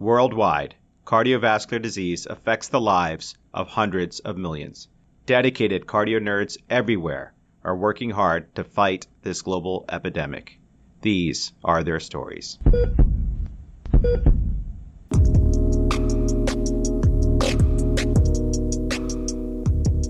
Worldwide, cardiovascular disease affects the lives of hundreds of millions. Dedicated cardio nerds everywhere are working hard to fight this global epidemic. These are their stories.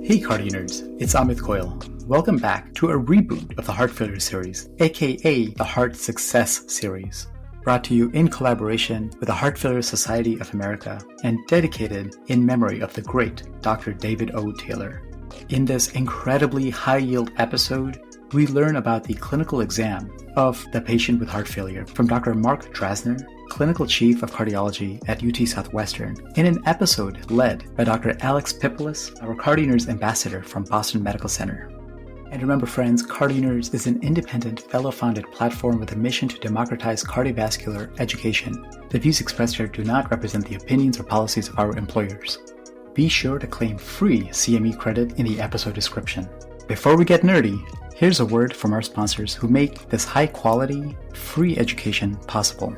Hey CardioNerds, it's Amit Goal. Welcome back to a reboot of the Heart Failure Series, aka the Heart Success Series, brought to you in collaboration with the Heart Failure Society of America and dedicated in memory of the great Dr. David O. Taylor. In this incredibly high-yield episode, we learn about the clinical exam of the patient with heart failure from Dr. Mark Drazner, Clinical Chief of Cardiology at UT Southwestern, in an episode led by Dr. Alex Pipilas, our CardioNerds ambassador from Boston Medical Center. And remember, friends, CardioNerds is an independent, fellow-founded platform with a mission to democratize cardiovascular education. The views expressed here do not represent the opinions or policies of our employers. Be sure to claim free CME credit in the episode description. Before we get nerdy, here's a word from our sponsors who make this high-quality, free education possible.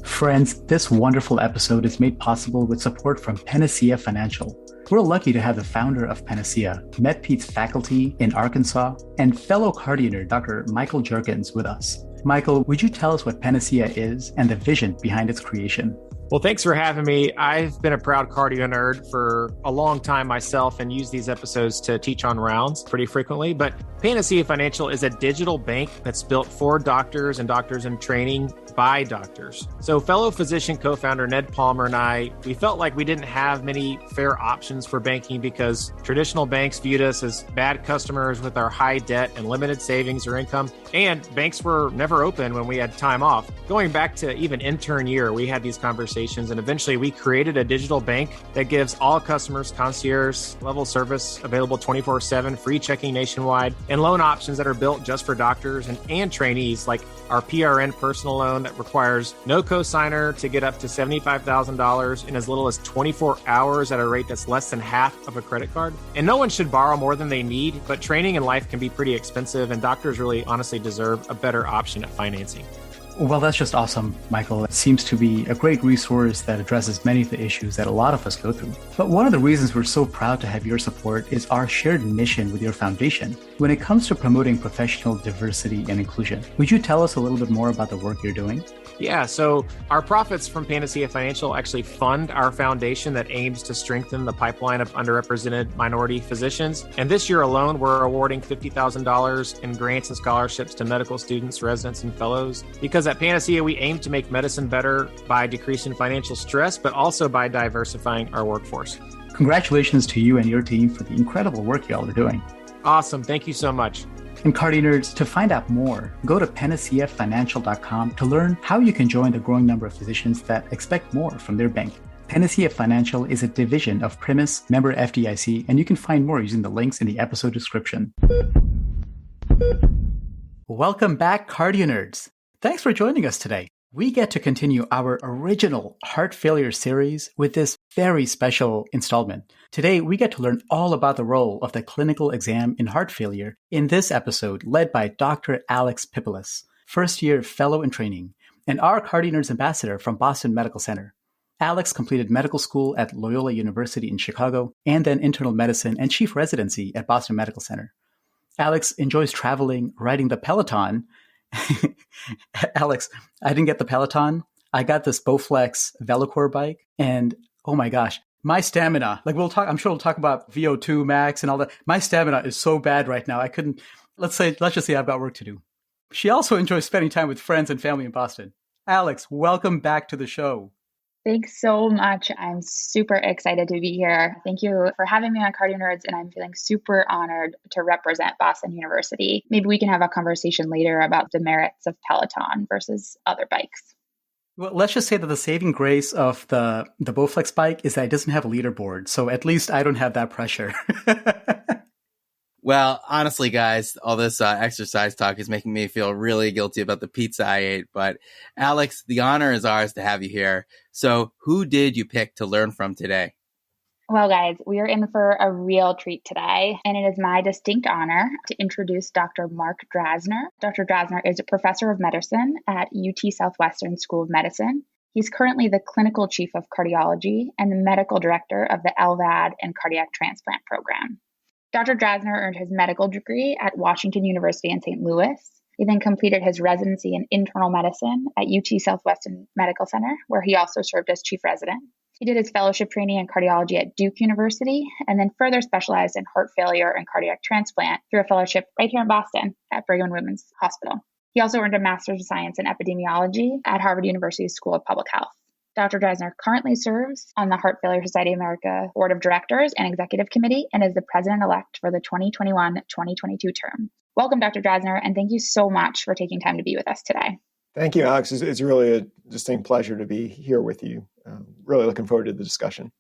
Friends, this wonderful episode is made possible with support from Panacea Financial. We're lucky to have the founder of Panacea, MedPete's faculty in Arkansas, and fellow CardioNerd Dr. Michael Jergens with us. Michael, would you tell us what Panacea is and the vision behind its creation? Well, thanks for having me. I've been a proud cardio nerd for a long time myself and use these episodes to teach on rounds pretty frequently. But Panacea Financial is a digital bank that's built for doctors and doctors in training by doctors. So fellow physician co-founder Ned Palmer and I, we felt like we didn't have many fair options for banking because traditional banks viewed us as bad customers with our high debt and limited savings or income. And banks were never open when we had time off. Going back to even intern year, we had these conversations and eventually we created a digital bank that gives all customers concierge level service available 24/7, free checking nationwide, and loan options that are built just for doctors and trainees, like our PRN personal loan that requires no cosigner to get up to $75,000 in as little as 24 hours at a rate that's less than half of a credit card. And no one should borrow more than they need, but training in life can be pretty expensive and doctors really honestly deserve a better option at financing. Well, that's just awesome, Michael. It seems to be a great resource that addresses many of the issues that a lot of us go through. But one of the reasons we're so proud to have your support is our shared mission with your foundation when it comes to promoting professional diversity and inclusion. Would you tell us a little bit more about the work you're doing? Yeah, so our profits from Panacea Financial actually fund our foundation that aims to strengthen the pipeline of underrepresented minority physicians. And this year alone, we're awarding $50,000 in grants and scholarships to medical students, residents, and fellows. Because at Panacea, we aim to make medicine better by decreasing financial stress, but also by diversifying our workforce. Congratulations to you and your team for the incredible work y'all are doing. Awesome. Thank you so much. And CardioNerds, to find out more, go to panaceafinancial.com to learn how you can join the growing number of physicians that expect more from their bank. Panacea Financial is a division of Primis, member FDIC, and you can find more using the links in the episode description. Welcome back, CardioNerds. Thanks for joining us today. We get to continue our original heart failure series with this very special installment. Today, we get to learn all about the role of the clinical exam in heart failure in this episode led by Dr. Alex Pipilas, first-year fellow in training, and our CardioNerds ambassador from Boston Medical Center. Alex completed medical school at Loyola University in Chicago and then internal medicine and chief residency at Boston Medical Center. Alex enjoys traveling, riding the Peloton. Alex, I didn't get the Peloton. I got this Bowflex Velocore bike, and oh my gosh, my stamina, I'm sure we'll talk about VO2 max and all that. My stamina is so bad right now. Let's just say I've got work to do. She also enjoys spending time with friends and family in Boston. Alex, welcome back to the show. Thanks so much. I'm super excited to be here. Thank you for having me on CardioNerds, and I'm feeling super honored to represent Boston University. Maybe we can have a conversation later about the merits of Peloton versus other bikes. Well, let's just say that the saving grace of the Bowflex bike is that it doesn't have a leaderboard, so at least I don't have that pressure. Well, honestly, guys, all this exercise talk is making me feel really guilty about the pizza I ate. But Alex, the honor is ours to have you here. So who did you pick to learn from today? Well, guys, we are in for a real treat today, and it is my distinct honor to introduce Dr. Mark Drazner. Dr. Drazner is a professor of medicine at UT Southwestern School of Medicine. He's currently the clinical chief of cardiology and the medical director of the LVAD and cardiac transplant program. Dr. Drazner earned his medical degree at Washington University in St. Louis. He then completed his residency in internal medicine at UT Southwestern Medical Center, where he also served as chief resident. He did his fellowship training in cardiology at Duke University, and then further specialized in heart failure and cardiac transplant through a fellowship right here in Boston at Brigham and Women's Hospital. He also earned a Master's of Science in Epidemiology at Harvard University School of Public Health. Dr. Drazner currently serves on the Heart Failure Society of America Board of Directors and Executive Committee and is the president-elect for the 2021-2022 term. Welcome, Dr. Drazner, and thank you so much for taking time to be with us today. Thank you, Alex. It's really a distinct pleasure to be here with you. Really looking forward to the discussion.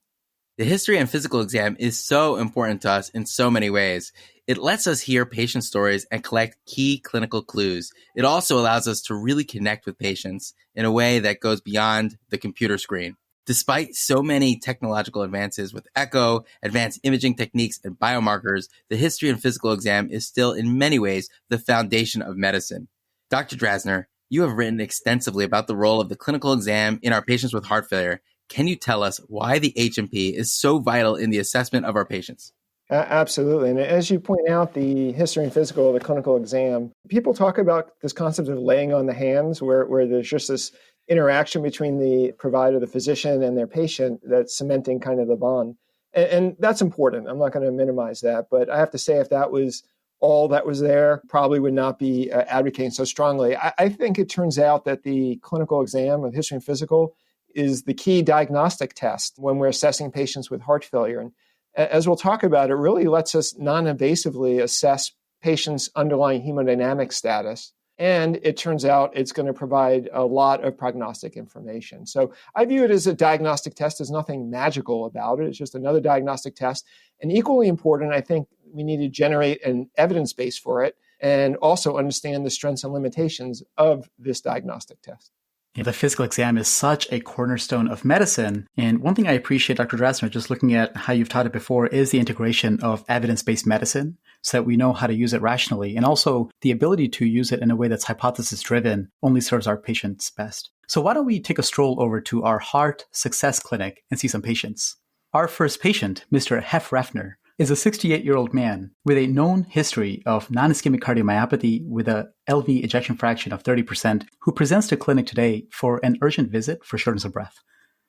The history and physical exam is so important to us in so many ways. It lets us hear patient stories and collect key clinical clues. It also allows us to really connect with patients in a way that goes beyond the computer screen. Despite so many technological advances with echo, advanced imaging techniques, and biomarkers, the history and physical exam is still in many ways the foundation of medicine. Dr. Drazner, you have written extensively about the role of the clinical exam in our patients with heart failure. Can you tell us why the H&P is so vital in the assessment of our patients? Absolutely. And as you point out, the history and physical, the clinical exam, people talk about this concept of laying on the hands, where there's just this interaction between the provider, the physician, and their patient that's cementing kind of the bond. And that's important. I'm not going to minimize that. But I have to say, if that was all that was there, probably would not be advocating so strongly. I think it turns out that the clinical exam of history and physical is the key diagnostic test when we're assessing patients with heart failure. And as we'll talk about, it really lets us non-invasively assess patients' underlying hemodynamic status. And it turns out it's going to provide a lot of prognostic information. So I view it as a diagnostic test. There's nothing magical about it. It's just another diagnostic test. And equally important, I think we need to generate an evidence base for it and also understand the strengths and limitations of this diagnostic test. Yeah, the physical exam is such a cornerstone of medicine. And one thing I appreciate, Dr. Drazner, just looking at how you've taught it before, is the integration of evidence-based medicine so that we know how to use it rationally. And also the ability to use it in a way that's hypothesis-driven only serves our patients best. So why don't we take a stroll over to our Heart Success Clinic and see some patients? Our first patient, Mr. Refner, is a 68-year-old man with a known history of non-ischemic cardiomyopathy with a LV ejection fraction of 30% who presents to clinic today for an urgent visit for shortness of breath.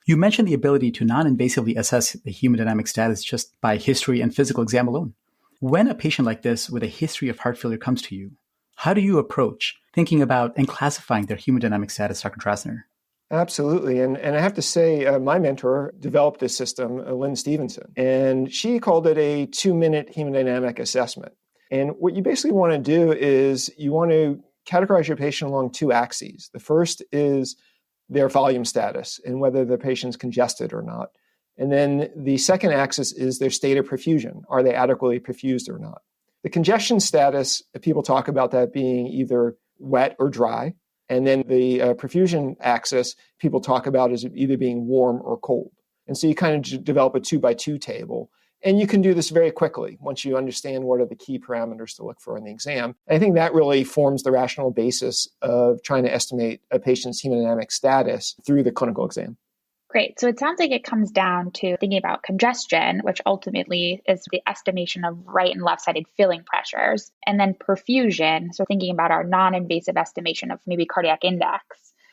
You mentioned the ability to non-invasively assess the hemodynamic status just by history and physical exam alone. When a patient like this with a history of heart failure comes to you, how do you approach thinking about and classifying their hemodynamic status, Dr. Drazner? Absolutely. And I have to say, my mentor developed this system, Lynn Stevenson, and she called it a 2-minute hemodynamic assessment. And what you basically want to do is you want to categorize your patient along 2 axes. The first is their volume status and whether the patient's congested or not. And then the second axis is their state of perfusion. Are they adequately perfused or not? The congestion status, people talk about that being either wet or dry. And then the perfusion axis, people talk about as either being warm or cold. And so you kind of develop a 2x2 table. And you can do this very quickly once you understand what are the key parameters to look for in the exam. And I think that really forms the rational basis of trying to estimate a patient's hemodynamic status through the clinical exam. Great. So it sounds like it comes down to thinking about congestion, which ultimately is the estimation of right and left-sided filling pressures, and then perfusion. So thinking about our non-invasive estimation of maybe cardiac index.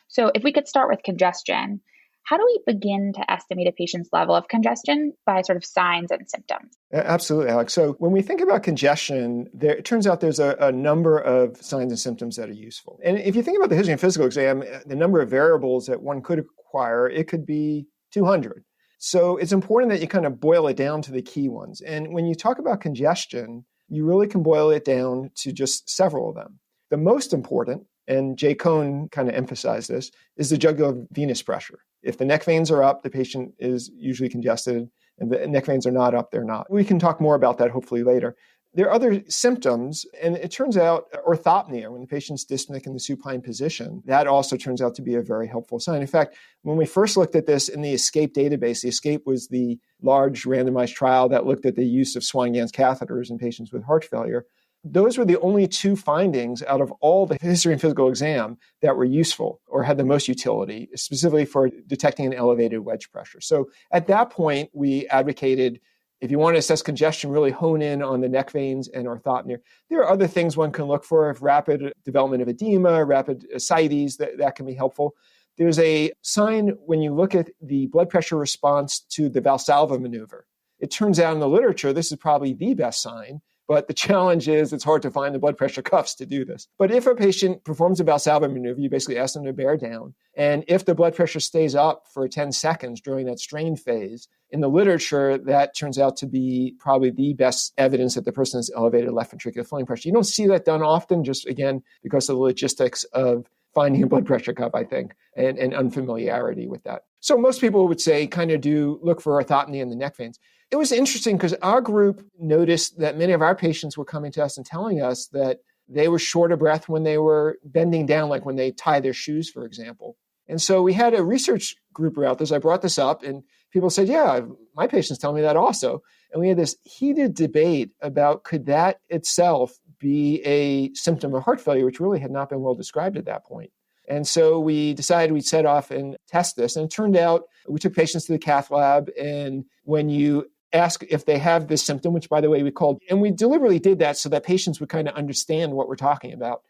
So if we could start with congestion, how do we begin to estimate a patient's level of congestion by sort of signs and symptoms? Absolutely, Alex. So when we think about congestion, it turns out there's a number of signs and symptoms that are useful. And if you think about the history and physical exam, the number of variables that one could acquire, it could be 200. So it's important that you kind of boil it down to the key ones. And when you talk about congestion, you really can boil it down to just several of them. The most important, and Jay Cohn kind of emphasized this, is the jugular venous pressure. If the neck veins are up, the patient is usually congested, and the neck veins are not up, they're not. We can talk more about that hopefully later. There are other symptoms, and it turns out orthopnea, when the patient's dyspneic in the supine position, that also turns out to be a very helpful sign. In fact, when we first looked at this in the ESCAPE database, the ESCAPE was the large randomized trial that looked at the use of Swan-Ganz catheters in patients with heart failure. Those were the only two findings out of all the history and physical exam that were useful or had the most utility, specifically for detecting an elevated wedge pressure. So at that point, we advocated, if you want to assess congestion, really hone in on the neck veins and orthopnea. There are other things one can look for, if rapid development of edema, rapid ascites, that can be helpful. There's a sign when you look at the blood pressure response to the Valsalva maneuver. It turns out in the literature, this is probably the best sign, but the challenge is it's hard to find the blood pressure cuffs to do this. But if a patient performs a Valsalva maneuver, you basically ask them to bear down. And if the blood pressure stays up for 10 seconds during that strain phase, in the literature, that turns out to be probably the best evidence that the person has elevated left ventricular filling pressure. You don't see that done often, just again, because of the logistics of finding a blood pressure cuff, I think, and unfamiliarity with that. So most people would say kind of do look for orthopnea in the neck veins. It was interesting because our group noticed that many of our patients were coming to us and telling us that they were short of breath when they were bending down, like when they tie their shoes, for example. And so we had a research group about this. I brought this up and people said, yeah, my patients tell me that also. And we had this heated debate about could that itself be a symptom of heart failure, which really had not been well described at that point. And so we decided we'd set off and test this. And it turned out we took patients to the cath lab. And when you ask if they have this symptom, which by the way we called, and we deliberately did that so that patients would kind of understand what we're talking about.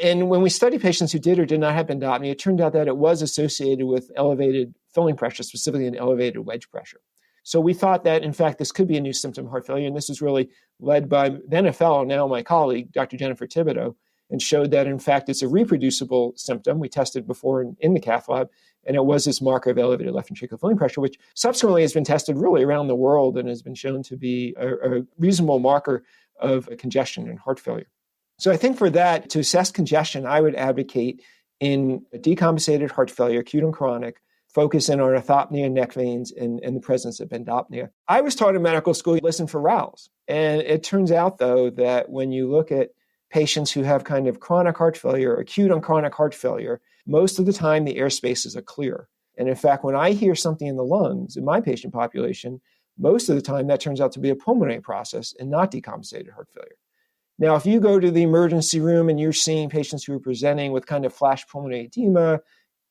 And when we studied patients who did or did not have bendopnea, it turned out that it was associated with elevated filling pressure, specifically an elevated wedge pressure. So we thought that, in fact, this could be a new symptom of heart failure. And this was really led by then a fellow, now my colleague, Dr. Jennifer Thibodeau, and showed that, in fact, it's a reproducible symptom. We tested before in the cath lab, and it was this marker of elevated left ventricular filling pressure, which subsequently has been tested really around the world and has been shown to be a reasonable marker of congestion and heart failure. So I think for that, to assess congestion, I would advocate in decompensated heart failure, acute and chronic, focus in on orthopnea, neck veins, and the presence of bendopnea. I was taught in medical school, listen for RALs. And it turns out, though, that when you look at patients who have kind of chronic heart failure, acute on chronic heart failure, most of the time the air spaces are clear. And in fact, when I hear something in the lungs in my patient population, most of the time that turns out to be a pulmonary process and not decompensated heart failure. Now, if you go to the emergency room and you're seeing patients who are presenting with kind of flash pulmonary edema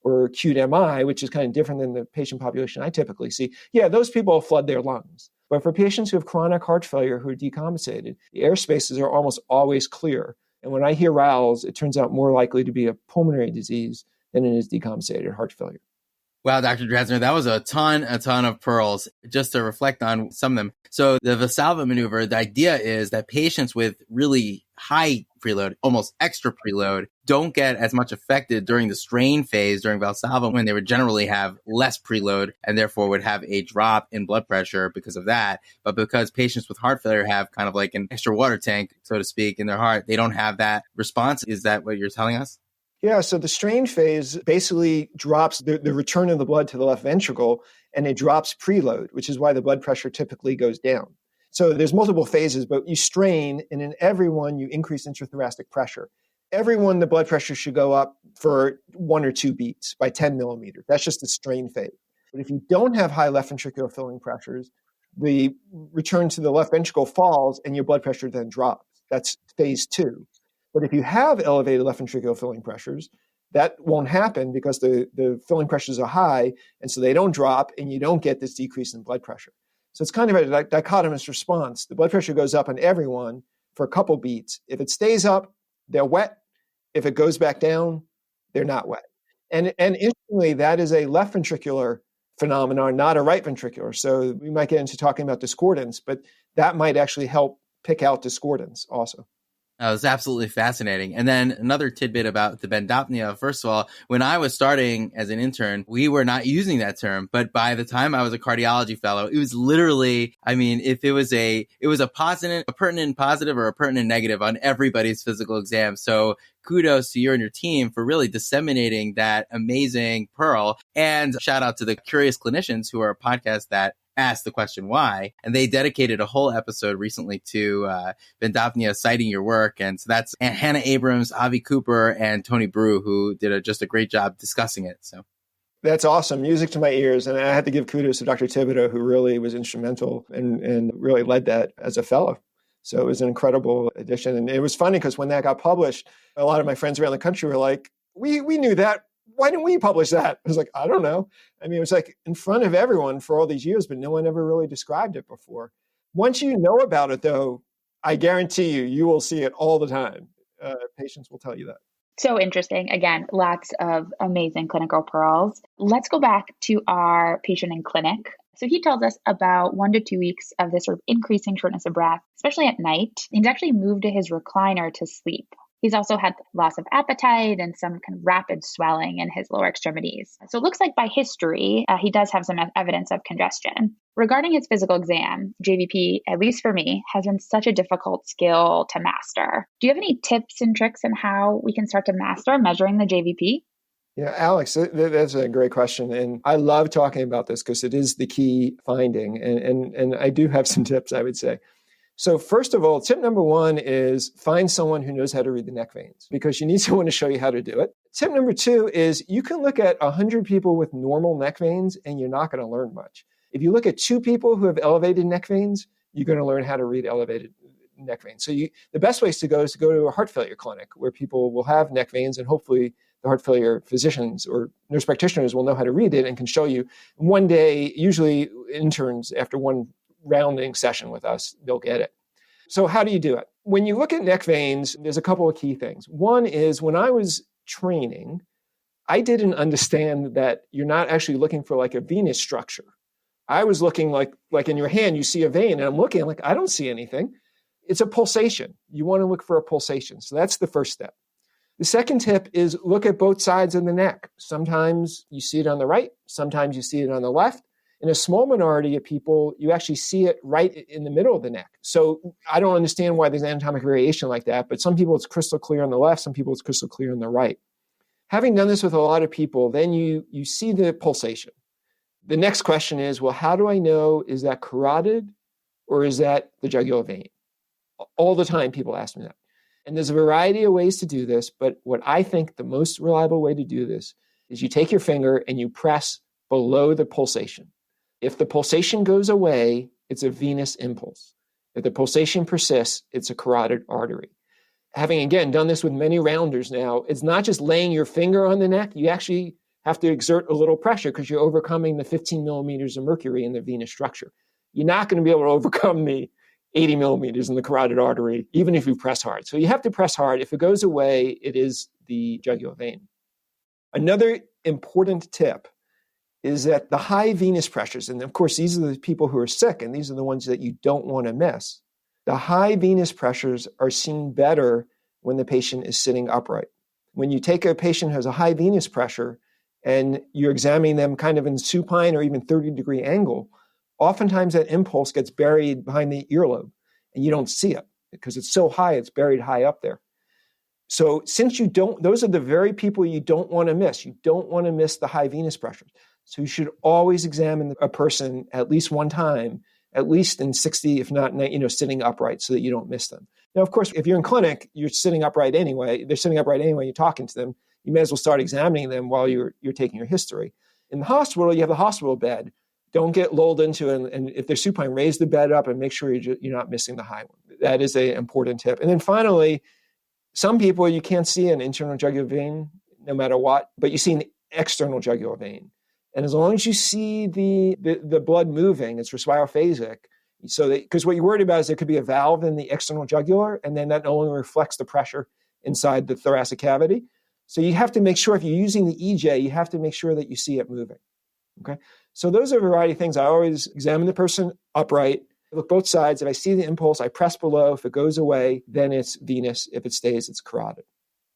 or acute MI, which is kind of different than the patient population I typically see, yeah, those people flood their lungs. But for patients who have chronic heart failure who are decompensated, the air spaces are almost always clear. And when I hear RALs, it turns out more likely to be a pulmonary disease than it is decompensated heart failure. Wow, Dr. Drazner, that was a ton of pearls. Just to reflect on some of them. So the Valsalva maneuver, the idea is that patients with really high preload, almost extra preload, don't get as much affected during the strain phase during Valsalva when they would generally have less preload and therefore would have a drop in blood pressure because of that. But because patients with heart failure have kind of like an extra water tank, so to speak, in their heart, they don't have that response. Is that what you're telling us? Yeah, so the strain phase basically drops the return of the blood to the left ventricle, and it drops preload, which is why the blood pressure typically goes down. So there's multiple phases, but you strain, and in every one, you increase intrathoracic pressure. Every one, the blood pressure should go up for 1 or 2 beats by 10 millimeters. That's just the strain phase. But if you don't have high left ventricular filling pressures, the return to the left ventricle falls, and your blood pressure then drops. That's phase 2. But if you have elevated left ventricular filling pressures, that won't happen because the filling pressures are high, and so they don't drop, and you don't get this decrease in blood pressure. So it's kind of a dichotomous response. The blood pressure goes up on everyone for a couple beats. If it stays up, they're wet. If it goes back down, they're not wet. And interestingly, that is a left ventricular phenomenon, not a right ventricular. So we might get into talking about discordance, but that might actually help pick out discordance also. That was absolutely fascinating. And then another tidbit about the bendopnea. First of all, when I was starting as an intern, we were not using that term. But by the time I was a cardiology fellow, it was literally, I mean, if it was a positive, a pertinent positive or a pertinent negative on everybody's physical exam. So kudos to you and your team for really disseminating that amazing pearl. And shout out to the curious clinicians who are a podcast that ask the question why. And they dedicated a whole episode recently to Vendopnia citing your work. And so that's Hannah Abrams, Avi Cooper, and Tony Brew, who did just a great job discussing it. So that's awesome. Music to my ears. And I had to give kudos to Dr. Thibodeau, who really was instrumental and really led that as a fellow. So it was an incredible addition. And it was funny because when that got published, a lot of my friends around the country were like, we knew that. Why didn't we publish that? I was like, I don't know. I mean, it was like in front of everyone for all these years, but no one ever really described it before. Once you know about it, though, I guarantee you will see it all the time. Patients will tell you that. So interesting. Again, lots of amazing clinical pearls. Let's go back to our patient in clinic. So he tells us about 1 to 2 weeks of this sort of increasing shortness of breath, especially at night. He's actually moved to his recliner to sleep. He's also had loss of appetite and some kind of rapid swelling in his lower extremities. So it looks like by history, he does have some evidence of congestion. Regarding his physical exam, JVP, at least for me, has been such a difficult skill to master. Do you have any tips and tricks on how we can start to master measuring the JVP? Yeah, Alex, that's a great question. And I love talking about this because it is the key finding. And I do have some tips, I would say. So first of all, tip number one is find someone who knows how to read the neck veins because you need someone to show you how to do it. Tip number two is you can look at 100 people with normal neck veins and you're not going to learn much. If you look at 2 people who have elevated neck veins, you're going to learn how to read elevated neck veins. So the best way is to go to a heart failure clinic where people will have neck veins and hopefully the heart failure physicians or nurse practitioners will know how to read it and can show you. One day, usually interns after one rounding session with us, they'll get it. So how do you do it? When you look at neck veins, there's a couple of key things. One is when I was training, I didn't understand that you're not actually looking for like a venous structure. I was looking like in your hand, you see a vein, and I'm looking like, I don't see anything. It's a pulsation. You want to look for a pulsation. So that's the first step. The second tip is look at both sides of the neck. Sometimes you see it on the right. Sometimes you see it on the left. In a small minority of people, you actually see it right in the middle of the neck. So I don't understand why there's anatomic variation like that, but some people it's crystal clear on the left, some people it's crystal clear on the right. Having done this with a lot of people, then you see the pulsation. The next question is, well, how do I know, is that carotid or is that the jugular vein? All the time people ask me that. And there's a variety of ways to do this, but what I think the most reliable way to do this is you take your finger and you press below the pulsation. If the pulsation goes away, it's a venous impulse. If the pulsation persists, it's a carotid artery. Having, again, done this with many rounders now, it's not just laying your finger on the neck. You actually have to exert a little pressure because you're overcoming the 15 millimeters of mercury in the venous structure. You're not going to be able to overcome the 80 millimeters in the carotid artery, even if you press hard. So you have to press hard. If it goes away, it is the jugular vein. Another important tip is that the high venous pressures, and of course, these are the people who are sick, and these are the ones that you don't want to miss. The high venous pressures are seen better when the patient is sitting upright. When you take a patient who has a high venous pressure and you're examining them kind of in supine or even 30-degree angle, oftentimes that impulse gets buried behind the earlobe, and you don't see it because it's so high, it's buried high up there. So since those are the very people you don't want to miss. You don't want to miss the high venous pressures. So you should always examine a person at least one time, at least in 60, if not, sitting upright so that you don't miss them. Now, of course, if you're in clinic, you're sitting upright anyway. They're sitting upright anyway. You're talking to them. You may as well start examining them while you're taking your history. In the hospital, you have the hospital bed. Don't get lulled into it. And if they're supine, raise the bed up and make sure you're not missing the high one. That is an important tip. And then finally, some people, you can't see an internal jugular vein no matter what, but you see an external jugular vein. And as long as you see the blood moving, it's respirophasic. So because what you're worried about is there could be a valve in the external jugular, and then that no longer reflects the pressure inside the thoracic cavity. So you have to make sure if you're using the EJ, you have to make sure that you see it moving. Okay. So those are a variety of things. I always examine the person upright, look both sides. If I see the impulse, I press below. If it goes away, then it's venous. If it stays, it's carotid.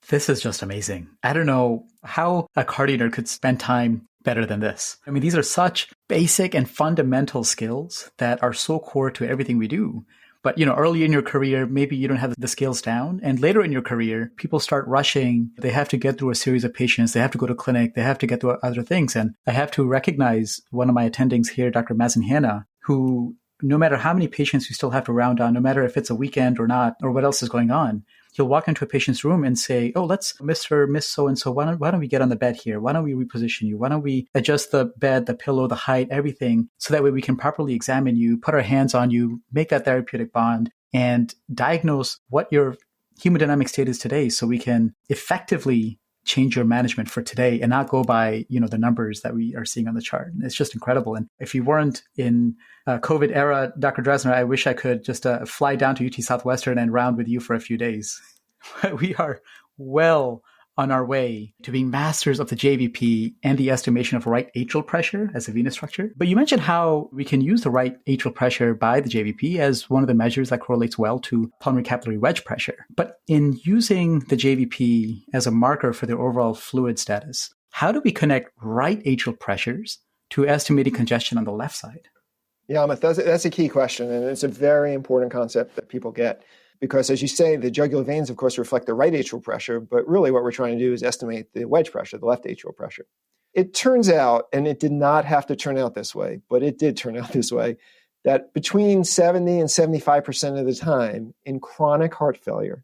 This is just amazing. I don't know how a CardioNerd could spend time better than this. I mean, these are such basic and fundamental skills that are so core to everything we do. But, early in your career, maybe you don't have the skills down. And later in your career, people start rushing. They have to get through a series of patients. They have to go to clinic. They have to get through other things. And I have to recognize one of my attendings here, Dr. Mazen Hanna, who, no matter how many patients you still have to round on, no matter if it's a weekend or not, or what else is going on, he'll walk into a patient's room and say, oh, let's, Mr. Miss So-and-so, why don't we get on the bed here? Why don't we reposition you? Why don't we adjust the bed, the pillow, the height, everything, so that way we can properly examine you, put our hands on you, make that therapeutic bond, and diagnose what your hemodynamic state is today so we can effectively change your management for today and not go by, the numbers that we are seeing on the chart. It's just incredible. And if you weren't in COVID era, Dr. Drazner, I wish I could just fly down to UT Southwestern and round with you for a few days. We are well on our way to being masters of the JVP and the estimation of right atrial pressure as a venous structure. But you mentioned how we can use the right atrial pressure by the JVP as one of the measures that correlates well to pulmonary capillary wedge pressure. But in using the JVP as a marker for the overall fluid status, how do we connect right atrial pressures to estimating congestion on the left side? Yeah, Amit, that's a key question, and it's a very important concept that people get. Because as you say, the jugular veins, of course, reflect the right atrial pressure, but really what we're trying to do is estimate the wedge pressure, the left atrial pressure. It turns out, and it did not have to turn out this way, but it did turn out this way, that between 70 and 75% of the time in chronic heart failure,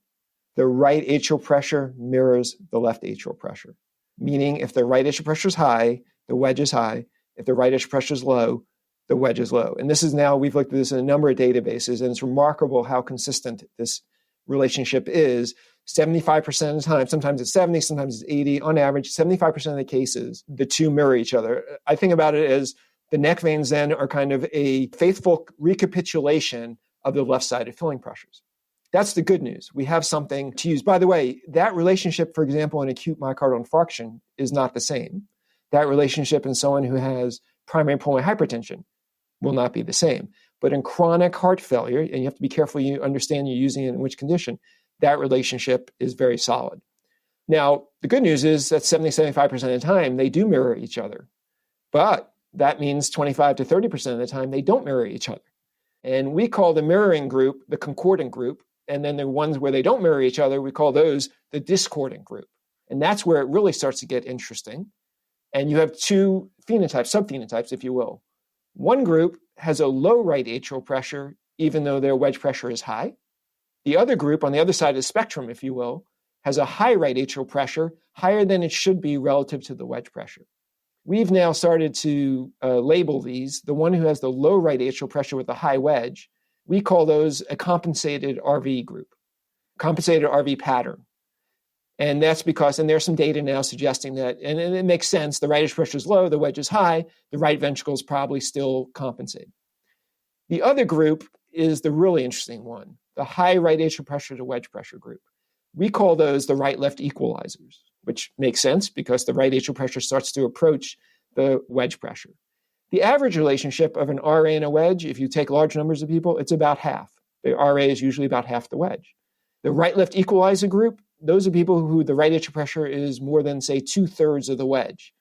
the right atrial pressure mirrors the left atrial pressure. Meaning if the right atrial pressure is high, the wedge is high. If the right atrial pressure is low, the wedge is low. And this is now, we've looked at this in a number of databases, and it's remarkable how consistent this relationship is. 75% of the time, sometimes it's 70, sometimes it's 80. On average, 75% of the cases, the two mirror each other. I think about it as the neck veins then are kind of a faithful recapitulation of the left-sided filling pressures. That's the good news. We have something to use. By the way, that relationship, for example, in acute myocardial infarction is not the same. That relationship in someone who has primary pulmonary hypertension will not be the same. But in chronic heart failure, and you have to be careful you understand you're using it in which condition, that relationship is very solid. Now, the good news is that 70-75% of the time, they do mirror each other. But that means 25 to 30% of the time, they don't mirror each other. And we call the mirroring group the concordant group. And then the ones where they don't mirror each other, we call those the discordant group. And that's where it really starts to get interesting. And you have two phenotypes, subphenotypes, if you will. One group has a low right atrial pressure, even though their wedge pressure is high. The other group, on the other side of the spectrum, if you will, has a high right atrial pressure, higher than it should be relative to the wedge pressure. We've now started to label these. The one who has the low right atrial pressure with the high wedge, we call those a compensated RV group, compensated RV pattern. And that's because, and there's some data now suggesting that, and it makes sense, the right atrial pressure is low, the wedge is high, the right ventricle is probably still compensated. The other group is the really interesting one, the high right atrial pressure to wedge pressure group. We call those the right-left equalizers, which makes sense because the right atrial pressure starts to approach the wedge pressure. The average relationship of an RA and a wedge, if you take large numbers of people, it's about half. The RA is usually about half the wedge. The right-left equalizer group, those are people who the right atrial pressure is more than, say, 2/3 of the wedge.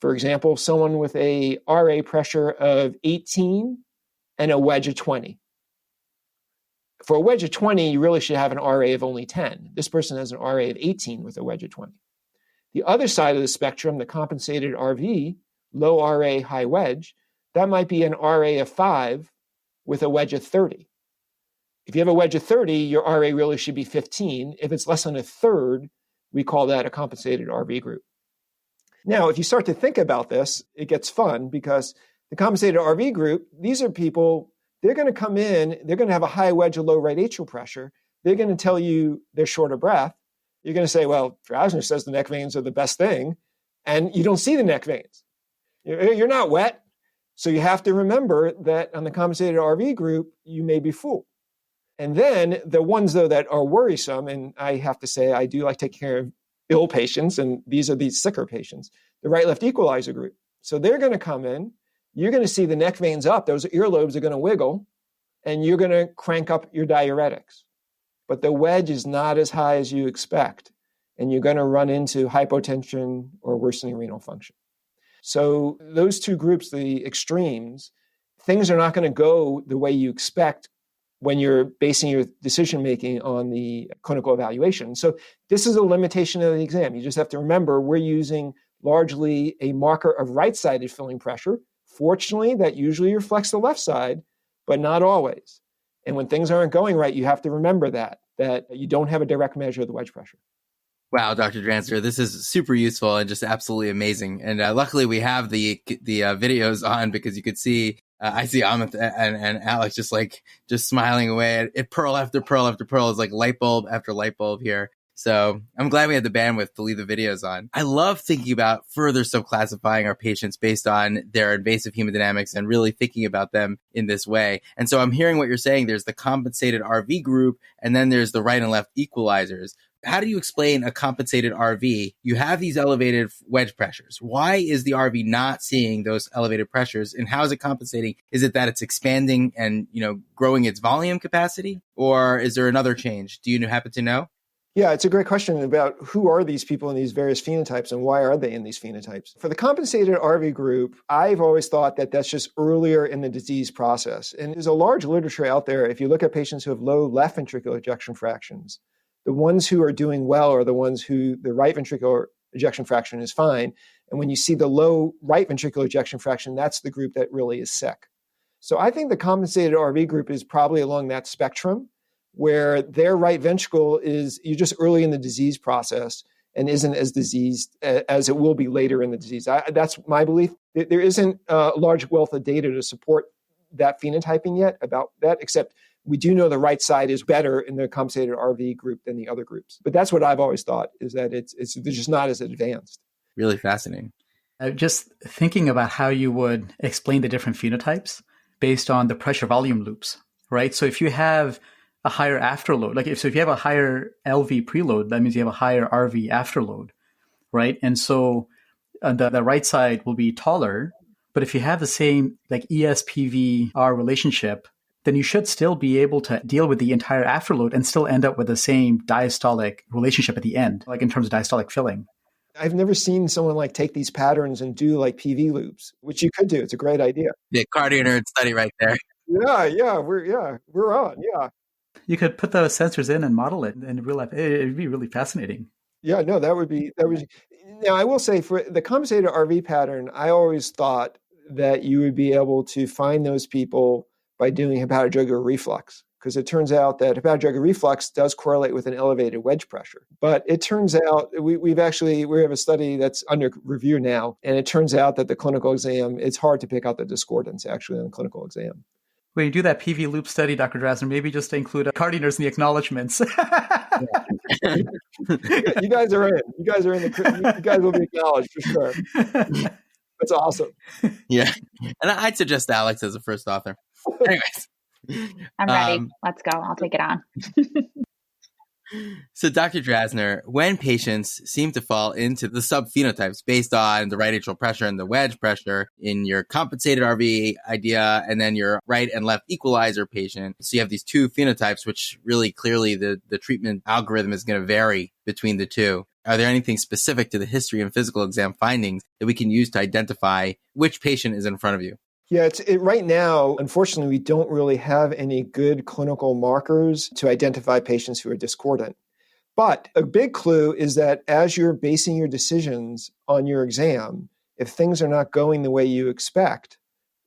For example, someone with a RA pressure of 18 and a wedge of 20. For a wedge of 20, you really should have an RA of only 10. This person has an RA of 18 with a wedge of 20. The other side of the spectrum, the compensated RV, low RA, high wedge, that might be an RA of 5 with a wedge of 30. If you have a wedge of 30, your RA really should be 15. If it's less than a third, we call that a compensated RV group. Now, if you start to think about this, it gets fun because the compensated RV group, these are people, they're going to come in, they're going to have a high wedge of low right atrial pressure. They're going to tell you they're short of breath. You're going to say, well, Drazner says the neck veins are the best thing, and you don't see the neck veins. You're not wet. So you have to remember that on the compensated RV group, you may be fooled. And then the ones, though, that are worrisome, and I have to say I do like to take care of ill patients, and these are the sicker patients, the right-left equalizer group. So they're going to come in, you're going to see the neck veins up, those earlobes are going to wiggle, and you're going to crank up your diuretics. But the wedge is not as high as you expect, and you're going to run into hypotension or worsening renal function. So those two groups, the extremes, things are not going to go the way you expect when you're basing your decision-making on the clinical evaluation. So this is a limitation of the exam. You just have to remember we're using largely a marker of right-sided filling pressure Fortunately, that usually reflects the left side, but not always. And when things aren't going right, you have to remember that you don't have a direct measure of the wedge pressure. Wow, Dr. Drazner, this is super useful and just absolutely amazing. And luckily we have the videos on because you could see, I see Amit and Alex just smiling away at pearl after pearl after pearl. It's like light bulb after light bulb here. So I'm glad we had the bandwidth to leave the videos on. I love thinking about further subclassifying our patients based on their invasive hemodynamics and really thinking about them in this way. And so I'm hearing what you're saying. There's the compensated RV group, and then there's the right and left equalizers. How do you explain a compensated RV? You have these elevated wedge pressures. Why is the RV not seeing those elevated pressures? And how is it compensating? Is it that it's expanding and, growing its volume capacity? Or is there another change? Do you happen to know? Yeah, it's a great question about who are these people in these various phenotypes and why are they in these phenotypes? For the compensated RV group, I've always thought that that's just earlier in the disease process. And there's a large literature out there. If you look at patients who have low left ventricular ejection fractions, the ones who are doing well are the ones who the right ventricular ejection fraction is fine. And when you see the low right ventricular ejection fraction, that's the group that really is sick. So I think the compensated RV group is probably along that spectrum, where their right ventricle you're just early in the disease process and isn't as diseased as it will be later in the disease. That's my belief. There isn't a large wealth of data to support that phenotyping yet about that, except we do know the right side is better in the compensated RV group than the other groups. But that's what I've always thought, is that they're just not as advanced. Really fascinating. Just thinking about how you would explain the different phenotypes based on the pressure volume loops, right? So if you have a higher afterload, if you have a higher LV preload, that means you have a higher RV afterload, right? And so the right side will be taller, but if you have the same ESPVR relationship, then you should still be able to deal with the entire afterload and still end up with the same diastolic relationship at the end, in terms of diastolic filling. I've never seen someone take these patterns and do PV loops, which you could do. It's a great idea. Yeah, CardioNerds study right there. Yeah, we're on. Yeah. You could put those sensors in and model it in real life. It'd be really fascinating. Yeah, no, that would be. Now, I will say for the compensated RV pattern, I always thought that you would be able to find those people by doing hepatojugular reflux, because it turns out that hepatojugular reflux does correlate with an elevated wedge pressure. But it turns out we have a study that's under review now, and it turns out that the clinical exam, it's hard to pick out the discordance actually on the clinical exam. When you do that PV loop study, Dr. Drazner, maybe just include CardioNerds in the acknowledgments. You guys are in. You guys will be acknowledged for sure. That's awesome. Yeah. And I'd suggest Alex as a first author. Anyways. I'm ready. Let's go. I'll take it on. So Dr. Drazner, when patients seem to fall into the subphenotypes based on the right atrial pressure and the wedge pressure in your compensated RV idea, and then your right and left equalizer patient, so you have these two phenotypes, which really clearly the treatment algorithm is going to vary between the two. Are there anything specific to the history and physical exam findings that we can use to identify which patient is in front of you? Yeah, right now, unfortunately, we don't really have any good clinical markers to identify patients who are discordant. But a big clue is that as you're basing your decisions on your exam, if things are not going the way you expect,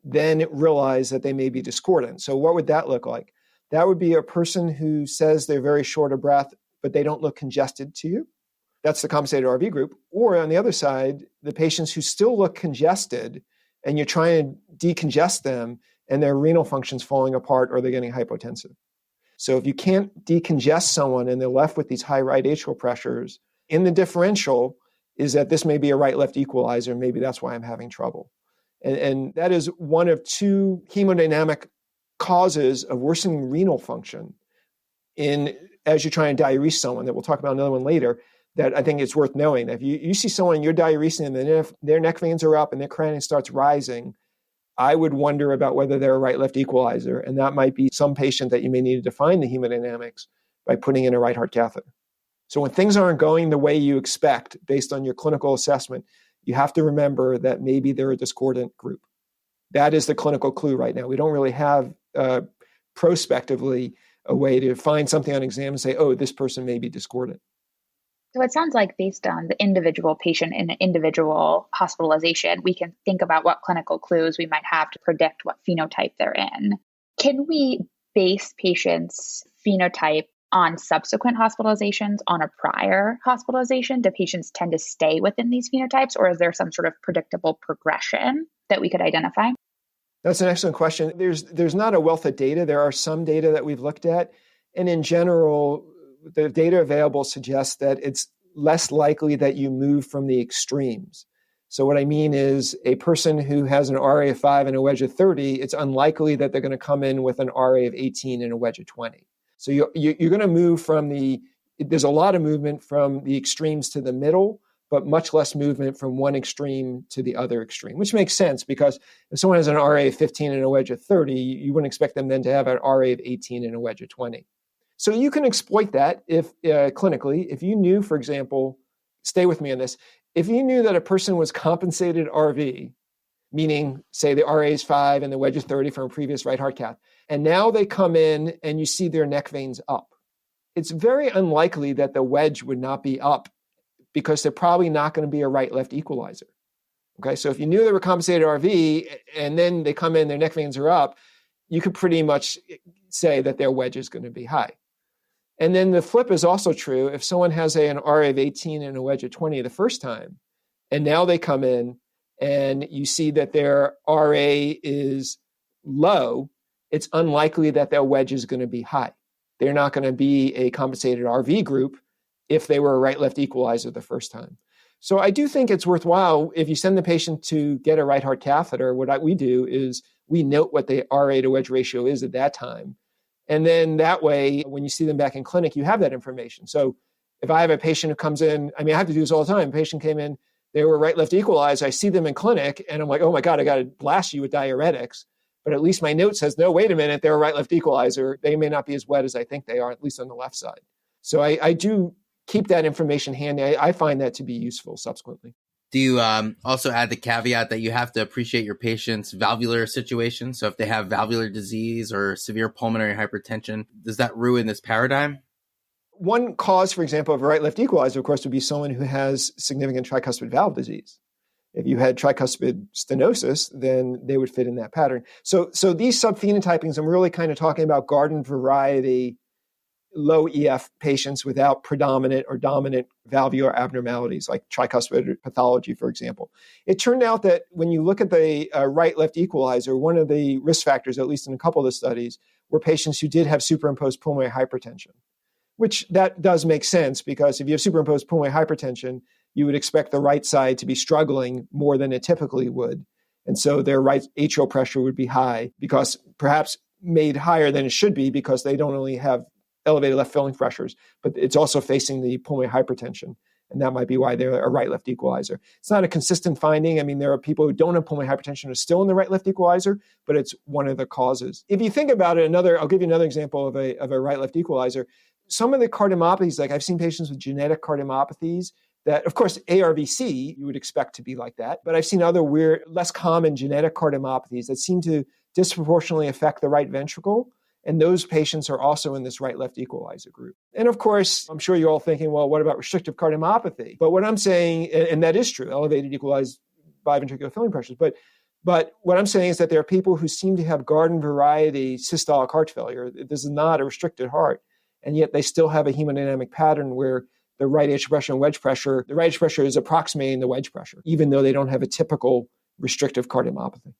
then realize that they may be discordant. So what would that look like? That would be a person who says they're very short of breath, but they don't look congested to you. That's the compensated RV group. Or on the other side, the patients who still look congested, and you're trying to decongest them and their renal function's falling apart or they're getting hypotensive. So if you can't decongest someone and they're left with these high right atrial pressures, in the differential is that this may be a right-left equalizer. Maybe that's why I'm having trouble. And that is one of two hemodynamic causes of worsening renal function as you're trying to diurese someone, that we'll talk about another one later, that I think it's worth knowing. If you see someone, you're diuresing and their neck veins are up and their creatinine starts rising, I would wonder about whether they're a right-left equalizer. And that might be some patient that you may need to define the hemodynamics by putting in a right heart catheter. So when things aren't going the way you expect based on your clinical assessment, you have to remember that maybe they're a discordant group. That is the clinical clue right now. We don't really have prospectively a way to find something on exam and say, oh, this person may be discordant. So it sounds like based on the individual patient and individual hospitalization, we can think about what clinical clues we might have to predict what phenotype they're in. Can we base patients' phenotype on subsequent hospitalizations on a prior hospitalization? Do patients tend to stay within these phenotypes, or is there some sort of predictable progression that we could identify? That's an excellent question. There's not a wealth of data. There are some data that we've looked at. And in general, the data available suggests that it's less likely that you move from the extremes. So what I mean is a person who has an RA of 5 and a wedge of 30, it's unlikely that they're going to come in with an RA of 18 and a wedge of 20. So you're going to move from there's a lot of movement from the extremes to the middle, but much less movement from one extreme to the other extreme, which makes sense because if someone has an RA of 15 and a wedge of 30, you wouldn't expect them then to have an RA of 18 and a wedge of 20. So you can exploit that if clinically, if you knew, for example, stay with me on this, if you knew that a person was compensated RV, meaning say the RA is 5 and the wedge is 30 from a previous right heart cath, and now they come in and you see their neck veins up, it's very unlikely that the wedge would not be up because they're probably not going to be a right-left equalizer. Okay, so if you knew they were compensated RV and then they come in, their neck veins are up, you could pretty much say that their wedge is going to be high. And then the flip is also true. If someone has an RA of 18 and a wedge of 20 the first time, and now they come in and you see that their RA is low, it's unlikely that their wedge is going to be high. They're not going to be a compensated RV group if they were a right-left equalizer the first time. So I do think it's worthwhile if you send the patient to get a right heart catheter, we do is we note what the RA to wedge ratio is at that time. And then that way, when you see them back in clinic, you have that information. So if I have a patient who comes in, I have to do this all the time. A patient came in, they were right-left equalized. I see them in clinic and I'm like, oh my God, I got to blast you with diuretics. But at least my note says, no, wait a minute, they're a right-left equalizer. They may not be as wet as I think they are, at least on the left side. So I do keep that information handy. I find that to be useful subsequently. Do you also add the caveat that you have to appreciate your patient's valvular situation? So if they have valvular disease or severe pulmonary hypertension, does that ruin this paradigm? One cause, for example, of a right-left equalizer, of course, would be someone who has significant tricuspid valve disease. If you had tricuspid stenosis, then they would fit in that pattern. So these subphenotypings, I'm really kind of talking about garden variety low EF patients without predominant or dominant valvular abnormalities like tricuspid pathology, for example. It turned out that when you look at the right-left equalizer, one of the risk factors, at least in a couple of the studies, were patients who did have superimposed pulmonary hypertension, which that does make sense because if you have superimposed pulmonary hypertension, you would expect the right side to be struggling more than it typically would. And so their right atrial pressure would be high because perhaps made higher than it should be because they don't only have elevated left filling pressures, but it's also facing the pulmonary hypertension. And that might be why they're a right-left equalizer. It's not a consistent finding. There are people who don't have pulmonary hypertension who are still in the right-left equalizer, but it's one of the causes. If you think about it, I'll give you another example of a right-left equalizer. Some of the cardiomyopathies, like I've seen patients with genetic cardiomyopathies that, of course, ARVC, you would expect to be like that. But I've seen other weird, less common genetic cardiomyopathies that seem to disproportionately affect the right ventricle. And those patients are also in this right-left equalizer group. And of course, I'm sure you're all thinking, well, what about restrictive cardiomyopathy? But what I'm saying, and that is true, elevated equalized biventricular filling pressures. But what I'm saying is that there are people who seem to have garden variety systolic heart failure. This is not a restricted heart. And yet they still have a hemodynamic pattern where the right atrial pressure and wedge pressure, the right atrial pressure is approximating the wedge pressure, even though they don't have a typical restrictive cardiomyopathy.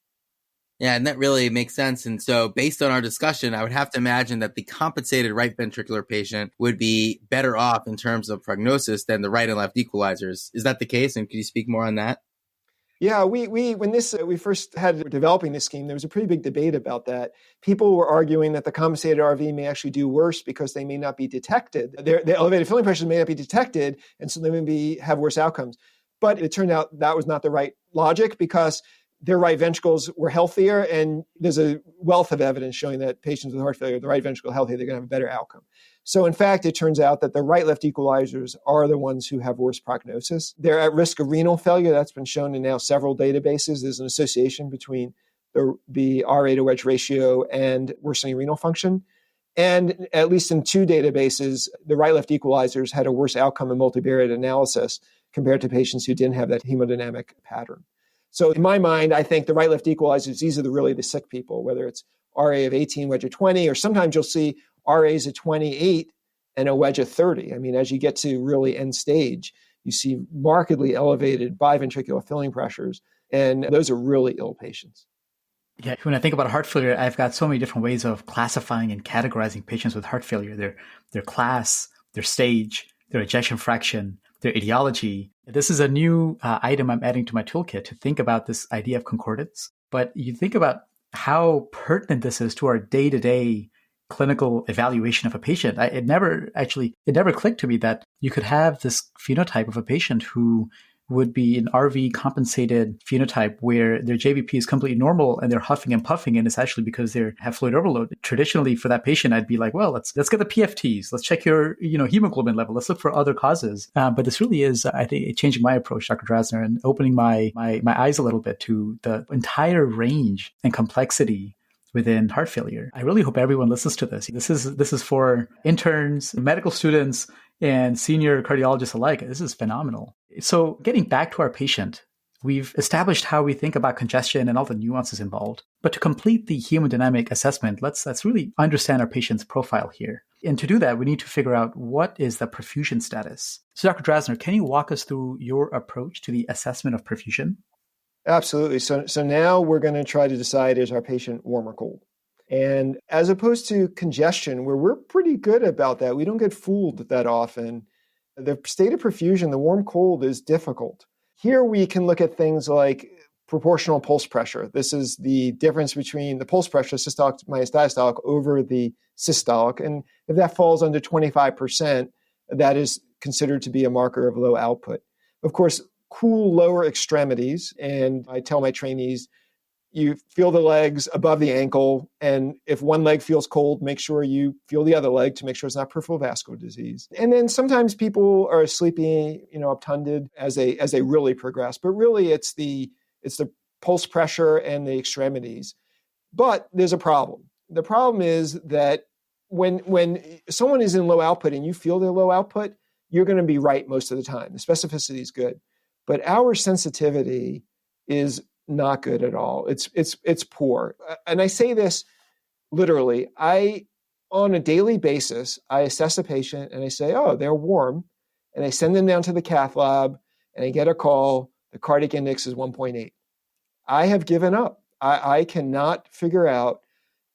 Yeah, and that really makes sense. And so based on our discussion, I would have to imagine that the compensated right ventricular patient would be better off in terms of prognosis than the right and left equalizers. Is that the case? And could you speak more on that? Yeah, when we first had developing this scheme, there was a pretty big debate about that. People were arguing that the compensated RV may actually do worse because they may not be detected. The elevated filling pressures may not be detected, and so they may have worse outcomes. But it turned out that was not the right logic because their right ventricles were healthier, and there's a wealth of evidence showing that patients with heart failure, the right ventricle healthy, they're going to have a better outcome. So in fact, it turns out that the right-left equalizers are the ones who have worse prognosis. They're at risk of renal failure. That's been shown in now several databases. There's an association between the RA to wedge ratio and worsening renal function. And at least in 2 databases, the right-left equalizers had a worse outcome in multivariate analysis compared to patients who didn't have that hemodynamic pattern. So in my mind, I think the right-left equalizers, these are really the sick people, whether it's RA of 18, wedge of 20, or sometimes you'll see RAs of 28 and a wedge of 30. I mean, as you get to really end stage, you see markedly elevated biventricular filling pressures, and those are really ill patients. Yeah, when I think about heart failure, I've got so many different ways of classifying and categorizing patients with heart failure. Their class, their stage, their ejection fraction, their etiology. This is a new item I'm adding to my toolkit to think about this idea of concordance. But you think about how pertinent this is to our day-to-day clinical evaluation of a patient. It never clicked to me that you could have this phenotype of a patient who would be an RV compensated phenotype where their JVP is completely normal and they're huffing and puffing, and it's actually because they have fluid overload. Traditionally, for that patient, I'd be like, well, let's get the PFTs, let's check your hemoglobin level, let's look for other causes. But this really is, I think, changing my approach, Dr. Drazner, and opening my eyes a little bit to the entire range and complexity within heart failure. I really hope everyone listens to this. This is for interns, medical students, and senior cardiologists alike. This is phenomenal. So getting back to our patient, we've established how we think about congestion and all the nuances involved. But to complete the hemodynamic assessment, let's really understand our patient's profile here. And to do that, we need to figure out what is the perfusion status. So Dr. Drazner, can you walk us through your approach to the assessment of perfusion? Absolutely. So now we're going to try to decide, is our patient warm or cold? And as opposed to congestion, where we're pretty good about that, we don't get fooled that often. The state of perfusion, the warm-cold, is difficult. Here we can look at things like proportional pulse pressure. This is the difference between the pulse pressure, systolic minus diastolic, over the systolic. And if that falls under 25%, that is considered to be a marker of low output. Of course, cool lower extremities. And I tell my trainees, you feel the legs above the ankle. And if one leg feels cold, make sure you feel the other leg to make sure it's not peripheral vascular disease. And then sometimes people are sleepy, obtunded as they really progress. But really it's the pulse pressure and the extremities. But there's a problem. The problem is that when someone is in low output and you feel their low output, you're going to be right most of the time. The specificity is good. But our sensitivity is not good at all. It's poor. And I say this literally. On a daily basis, I assess a patient and I say, oh, they're warm. And I send them down to the cath lab and I get a call. The cardiac index is 1.8. I have given up. I cannot figure out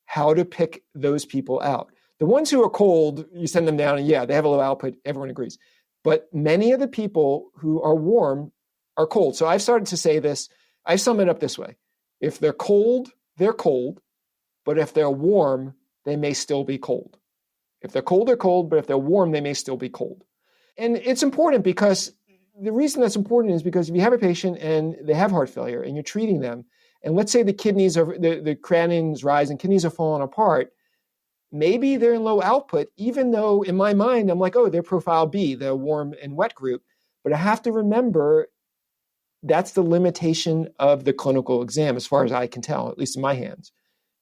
how to pick those people out. The ones who are cold, you send them down and yeah, they have a low output. Everyone agrees. But many of the people who are warm are cold. So I've started to say this. I sum it up this way. If they're cold, they're cold. But if they're warm, they may still be cold. If they're cold, they're cold. But if they're warm, they may still be cold. And it's important because the reason that's important is because if you have a patient and they have heart failure and you're treating them, and let's say the kidneys are, the creatinines rise and kidneys are falling apart, maybe they're in low output, even though in my mind, I'm like, oh, they're profile B, the warm and wet group. But I have to remember that's the limitation of the clinical exam, as far as I can tell, at least in my hands,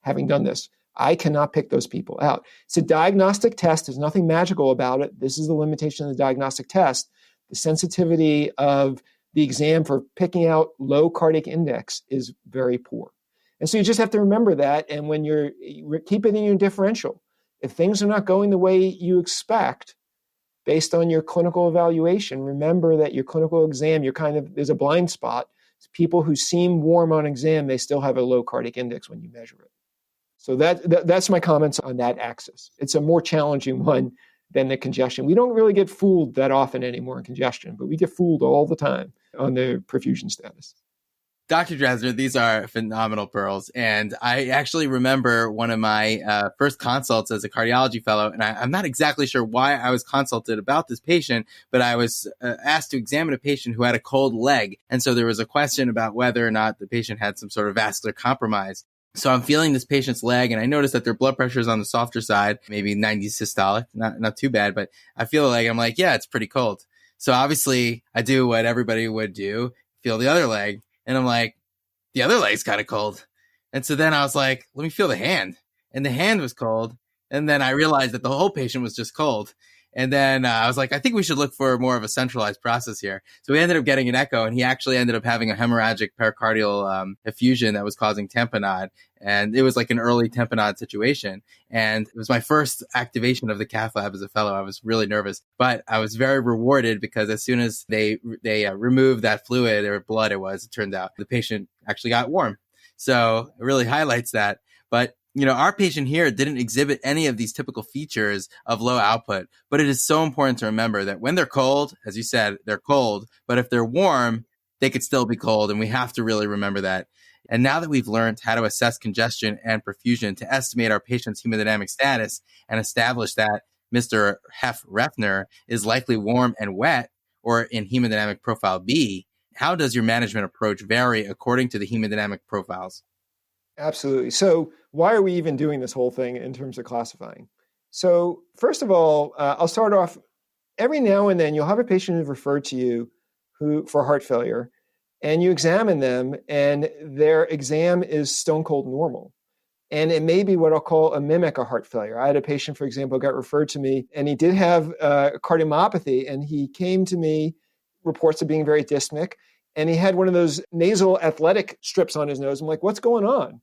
having done this. I cannot pick those people out. It's a diagnostic test. There's nothing magical about it. This is the limitation of the diagnostic test. The sensitivity of the exam for picking out low cardiac index is very poor. And so you just have to remember that. And when keep it in your differential. If things are not going the way you expect, based on your clinical evaluation, remember that your clinical exam, there's a blind spot. It's people who seem warm on exam, they still have a low cardiac index when you measure it. So that's my comments on that axis. It's a more challenging one than the congestion. We don't really get fooled that often anymore in congestion, but we get fooled all the time on the perfusion status. Dr. Drazner, these are phenomenal pearls. And I actually remember one of my first consults as a cardiology fellow, and I'm not exactly sure why I was consulted about this patient, but I was asked to examine a patient who had a cold leg. And so there was a question about whether or not the patient had some sort of vascular compromise. So I'm feeling this patient's leg, and I noticed that their blood pressure is on the softer side, maybe 90 systolic, not too bad, but I feel like I'm like, yeah, it's pretty cold. So obviously I do what everybody would do, feel the other leg. And I'm like, the other leg's kind of cold. And so then I was like, let me feel the hand. And the hand was cold. And then I realized that the whole patient was just cold. And then I was like, I think we should look for more of a centralized process here. So we ended up getting an echo, and he actually ended up having a hemorrhagic pericardial effusion that was causing tamponade. And it was like an early tamponade situation. And it was my first activation of the cath lab as a fellow. I was really nervous, but I was very rewarded because as soon as they removed that fluid or blood, it turned out the patient actually got warm. So it really highlights that. But our patient here didn't exhibit any of these typical features of low output, but it is so important to remember that when they're cold, as you said, they're cold, but if they're warm, they could still be cold. And we have to really remember that. And now that we've learned how to assess congestion and perfusion to estimate our patient's hemodynamic status and establish that Mr. Refner is likely warm and wet or in hemodynamic profile B, how does your management approach vary according to the hemodynamic profiles? Absolutely. So why are we even doing this whole thing in terms of classifying? So first of all, I'll start off, every now and then you'll have a patient who's referred to you for heart failure, and you examine them and their exam is stone cold normal. And it may be what I'll call a mimic of heart failure. I had a patient, for example, got referred to me, and he did have cardiomyopathy, and he came to me, reports of being very dyspneic, and he had one of those nasal athletic strips on his nose. I'm like, what's going on?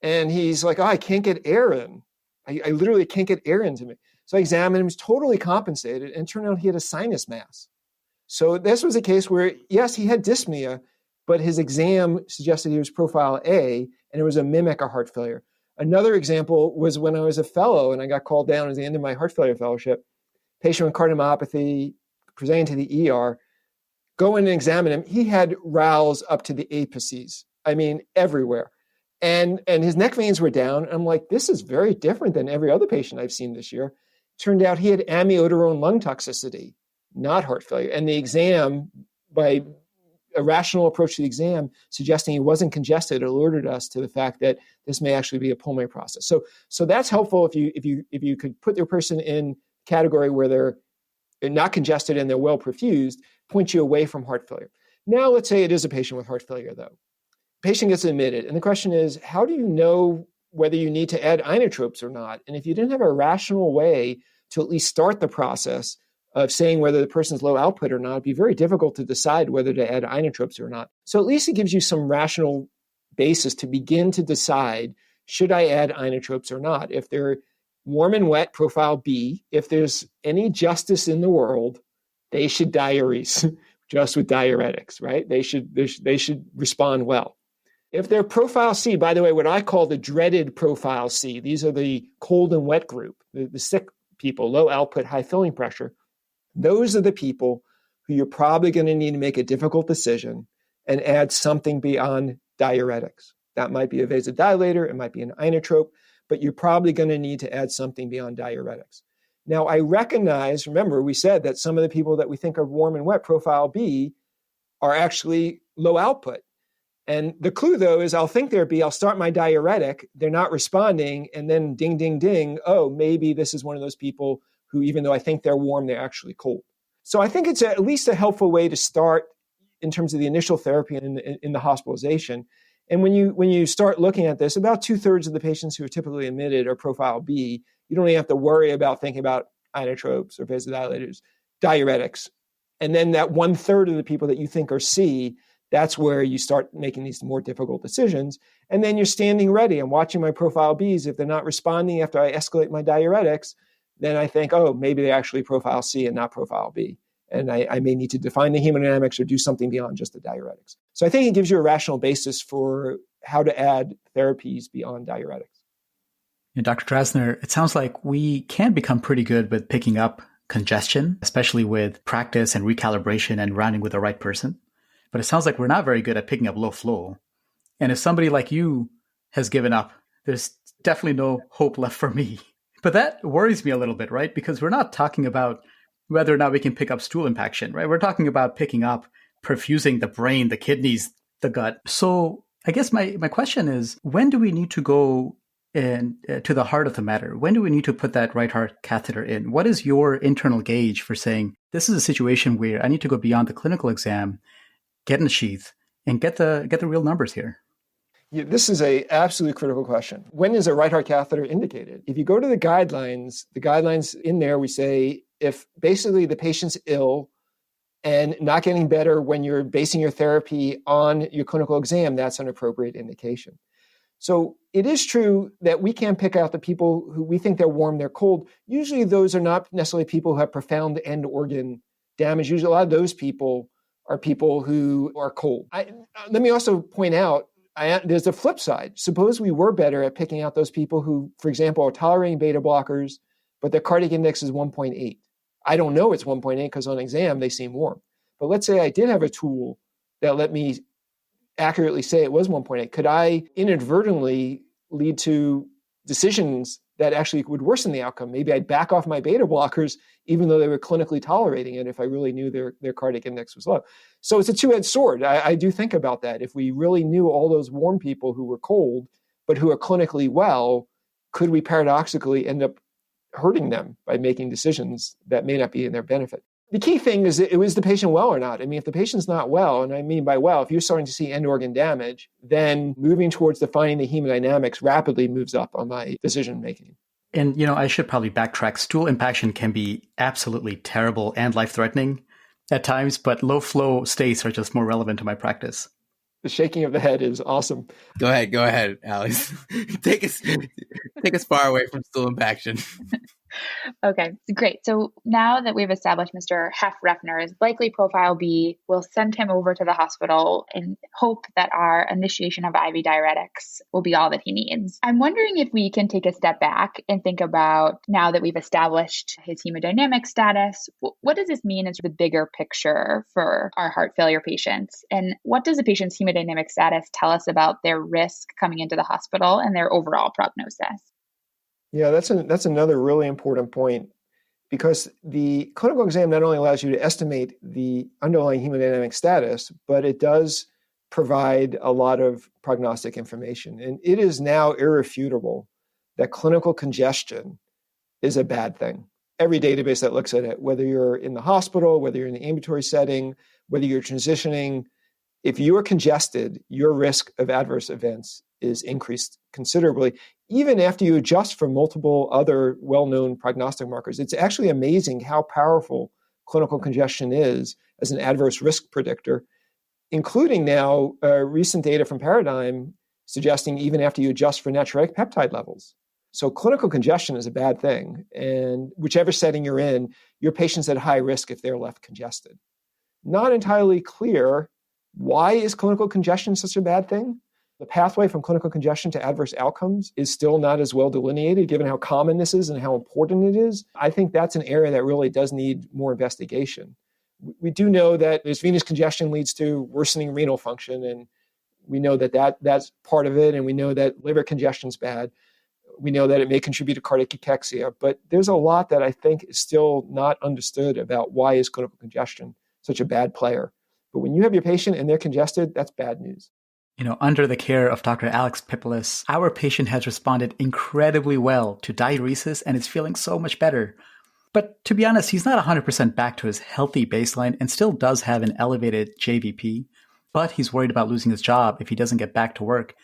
And he's like, I can't get air in. I literally can't get air into me. So I examined him, he's totally compensated, and it turned out he had a sinus mass. So this was a case where, yes, he had dyspnea, but his exam suggested he was profile A, and it was a mimic of heart failure. Another example was when I was a fellow, and I got called down at the end of my heart failure fellowship, patient with cardiomyopathy, presenting to the ER, go in and examine him. He had rales up to the apices. I mean, everywhere. And his neck veins were down. I'm like, this is very different than every other patient I've seen this year. Turned out he had amiodarone lung toxicity, not heart failure. And the exam, by a rational approach to the exam, suggesting he wasn't congested, alerted us to the fact that this may actually be a pulmonary process. So that's helpful if you could put their person in category where they're not congested and they're well perfused, point you away from heart failure. Now, let's say it is a patient with heart failure, though. Patient gets admitted, and the question is, how do you know whether you need to add inotropes or not? And if you didn't have a rational way to at least start the process of saying whether the person's low output or not, it'd be very difficult to decide whether to add inotropes or not. So at least it gives you some rational basis to begin to decide, should I add inotropes or not? If they're warm and wet, profile B, if there's any justice in the world, they should diurese just with diuretics, right? They should respond well. If they're profile C, by the way, what I call the dreaded profile C, these are the cold and wet group, the sick people, low output, high filling pressure. Those are the people who you're probably going to need to make a difficult decision and add something beyond diuretics. That might be a vasodilator, it might be an inotrope, but you're probably going to need to add something beyond diuretics. Now, I recognize, remember, we said that some of the people that we think are warm and wet, profile B, are actually low output. And the clue, though, is I'll think they're B, I'll start my diuretic, they're not responding, and then ding, ding, ding, oh, maybe this is one of those people who, even though I think they're warm, they're actually cold. So I think it's at least a helpful way to start in terms of the initial therapy in the hospitalization. And when you start looking at this, about 2/3 of the patients who are typically admitted are profile B. You don't even have to worry about thinking about inotropes or vasodilators, diuretics. And then that 1/3 of the people that you think are C, that's where you start making these more difficult decisions. And then you're standing ready. I'm watching my profile Bs. If they're not responding after I escalate my diuretics, then I think, oh, maybe they're actually profile C and not profile B. And I may need to define the hemodynamics or do something beyond just the diuretics. So I think it gives you a rational basis for how to add therapies beyond diuretics. And Dr. Drazner, it sounds like we can become pretty good with picking up congestion, especially with practice and recalibration and rounding with the right person. But it sounds like we're not very good at picking up low flow. And if somebody like you has given up, there's definitely no hope left for me. But that worries me a little bit, right? Because we're not talking about whether or not we can pick up stool impaction, right? We're talking about picking up, perfusing the brain, the kidneys, the gut. So I guess my question is, when do we need to go to the heart of the matter? When do we need to put that right heart catheter in? What is your internal gauge for saying, this is a situation where I need to go beyond the clinical exam, get in the sheath, and get the real numbers here? Yeah, this is a absolutely critical question. When is a right heart catheter indicated? If you go to the guidelines in there, we say if basically the patient's ill and not getting better when you're basing your therapy on your clinical exam, that's an appropriate indication. So it is true that we can pick out the people who we think they're warm, they're cold. Usually those are not necessarily people who have profound end organ damage. Usually a lot of those people are people who are cold. Let me also point out, there's a flip side. Suppose we were better at picking out those people who, for example, are tolerating beta blockers, but their cardiac index is 1.8. I don't know it's 1.8 because on exam they seem warm. But let's say I did have a tool that let me accurately say it was 1.8. Could I inadvertently lead to decisions that actually would worsen the outcome? Maybe I'd back off my beta blockers, even though they were clinically tolerating it, if I really knew their cardiac index was low. So it's a two-edged sword. I do think about that. If we really knew all those warm people who were cold, but who are clinically well, could we paradoxically end up hurting them by making decisions that may not be in their benefit? The key thing is, is the patient well or not? I mean, if the patient's not well, and I mean by well, if you're starting to see end organ damage, then moving towards defining the hemodynamics rapidly moves up on my decision making. And, I should probably backtrack. Stool impaction can be absolutely terrible and life-threatening at times, but low flow states are just more relevant to my practice. The shaking of the head is awesome. Go ahead, Alex. Take us far away from stool impaction. Okay, great. So now that we've established Mr. Heffreffner's likely profile B, we'll send him over to the hospital and hope that our initiation of IV diuretics will be all that he needs. I'm wondering if we can take a step back and think about, now that we've established his hemodynamic status, what does this mean as the bigger picture for our heart failure patients? And what does a patient's hemodynamic status tell us about their risk coming into the hospital and their overall prognosis? Yeah, that's another really important point, because the clinical exam not only allows you to estimate the underlying hemodynamic status, but it does provide a lot of prognostic information. And it is now irrefutable that clinical congestion is a bad thing. Every database that looks at it, whether you're in the hospital, whether you're in the ambulatory setting, whether you're transitioning, if you are congested, your risk of adverse events is increased considerably, even after you adjust for multiple other well-known prognostic markers. It's actually amazing how powerful clinical congestion is as an adverse risk predictor, including now recent data from Paradigm suggesting even after you adjust for natriuretic peptide levels. So clinical congestion is a bad thing. And whichever setting you're in, your patient's at high risk if they're left congested. Not entirely clear, why is clinical congestion such a bad thing? The pathway from clinical congestion to adverse outcomes is still not as well delineated, given how common this is and how important it is. I think that's an area that really does need more investigation. We do know that this venous congestion leads to worsening renal function, and we know that's part of it, and we know that liver congestion is bad. We know that it may contribute to cardiac cachexia, but there's a lot that I think is still not understood about why is clinical congestion such a bad player. But when you have your patient and they're congested, that's bad news. Under the care of Dr. Alex Pipilas, our patient has responded incredibly well to diuresis and is feeling so much better. But to be honest, he's not 100% back to his healthy baseline and still does have an elevated JVP, but he's worried about losing his job if he doesn't get back to work.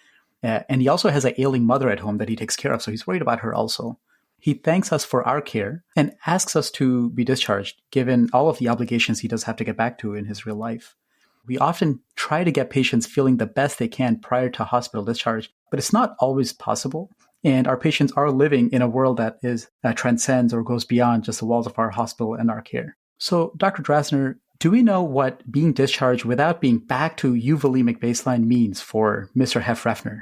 And he also has an ailing mother at home that he takes care of, so he's worried about her also. He thanks us for our care and asks us to be discharged, given all of the obligations he does have to get back to in his real life. We often try to get patients feeling the best they can prior to hospital discharge, but it's not always possible. And our patients are living in a world that transcends or goes beyond just the walls of our hospital and our care. So, Dr. Drazner, do we know what being discharged without being back to euvolemic baseline means for Mr. Heffreffner?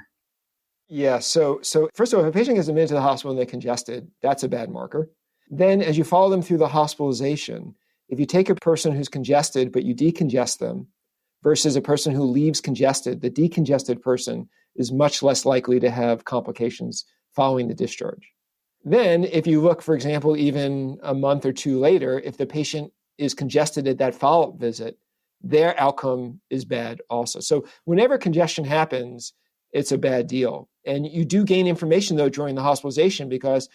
Yeah, so first of all, if a patient gets admitted to the hospital and they're congested, that's a bad marker. Then as you follow them through the hospitalization, if you take a person who's congested but you decongest them, versus a person who leaves congested, the decongested person is much less likely to have complications following the discharge. Then, if you look, for example, even a month or two later, if the patient is congested at that follow-up visit, their outcome is bad also. So whenever congestion happens, it's a bad deal. And you do gain information, though, during the hospitalization, because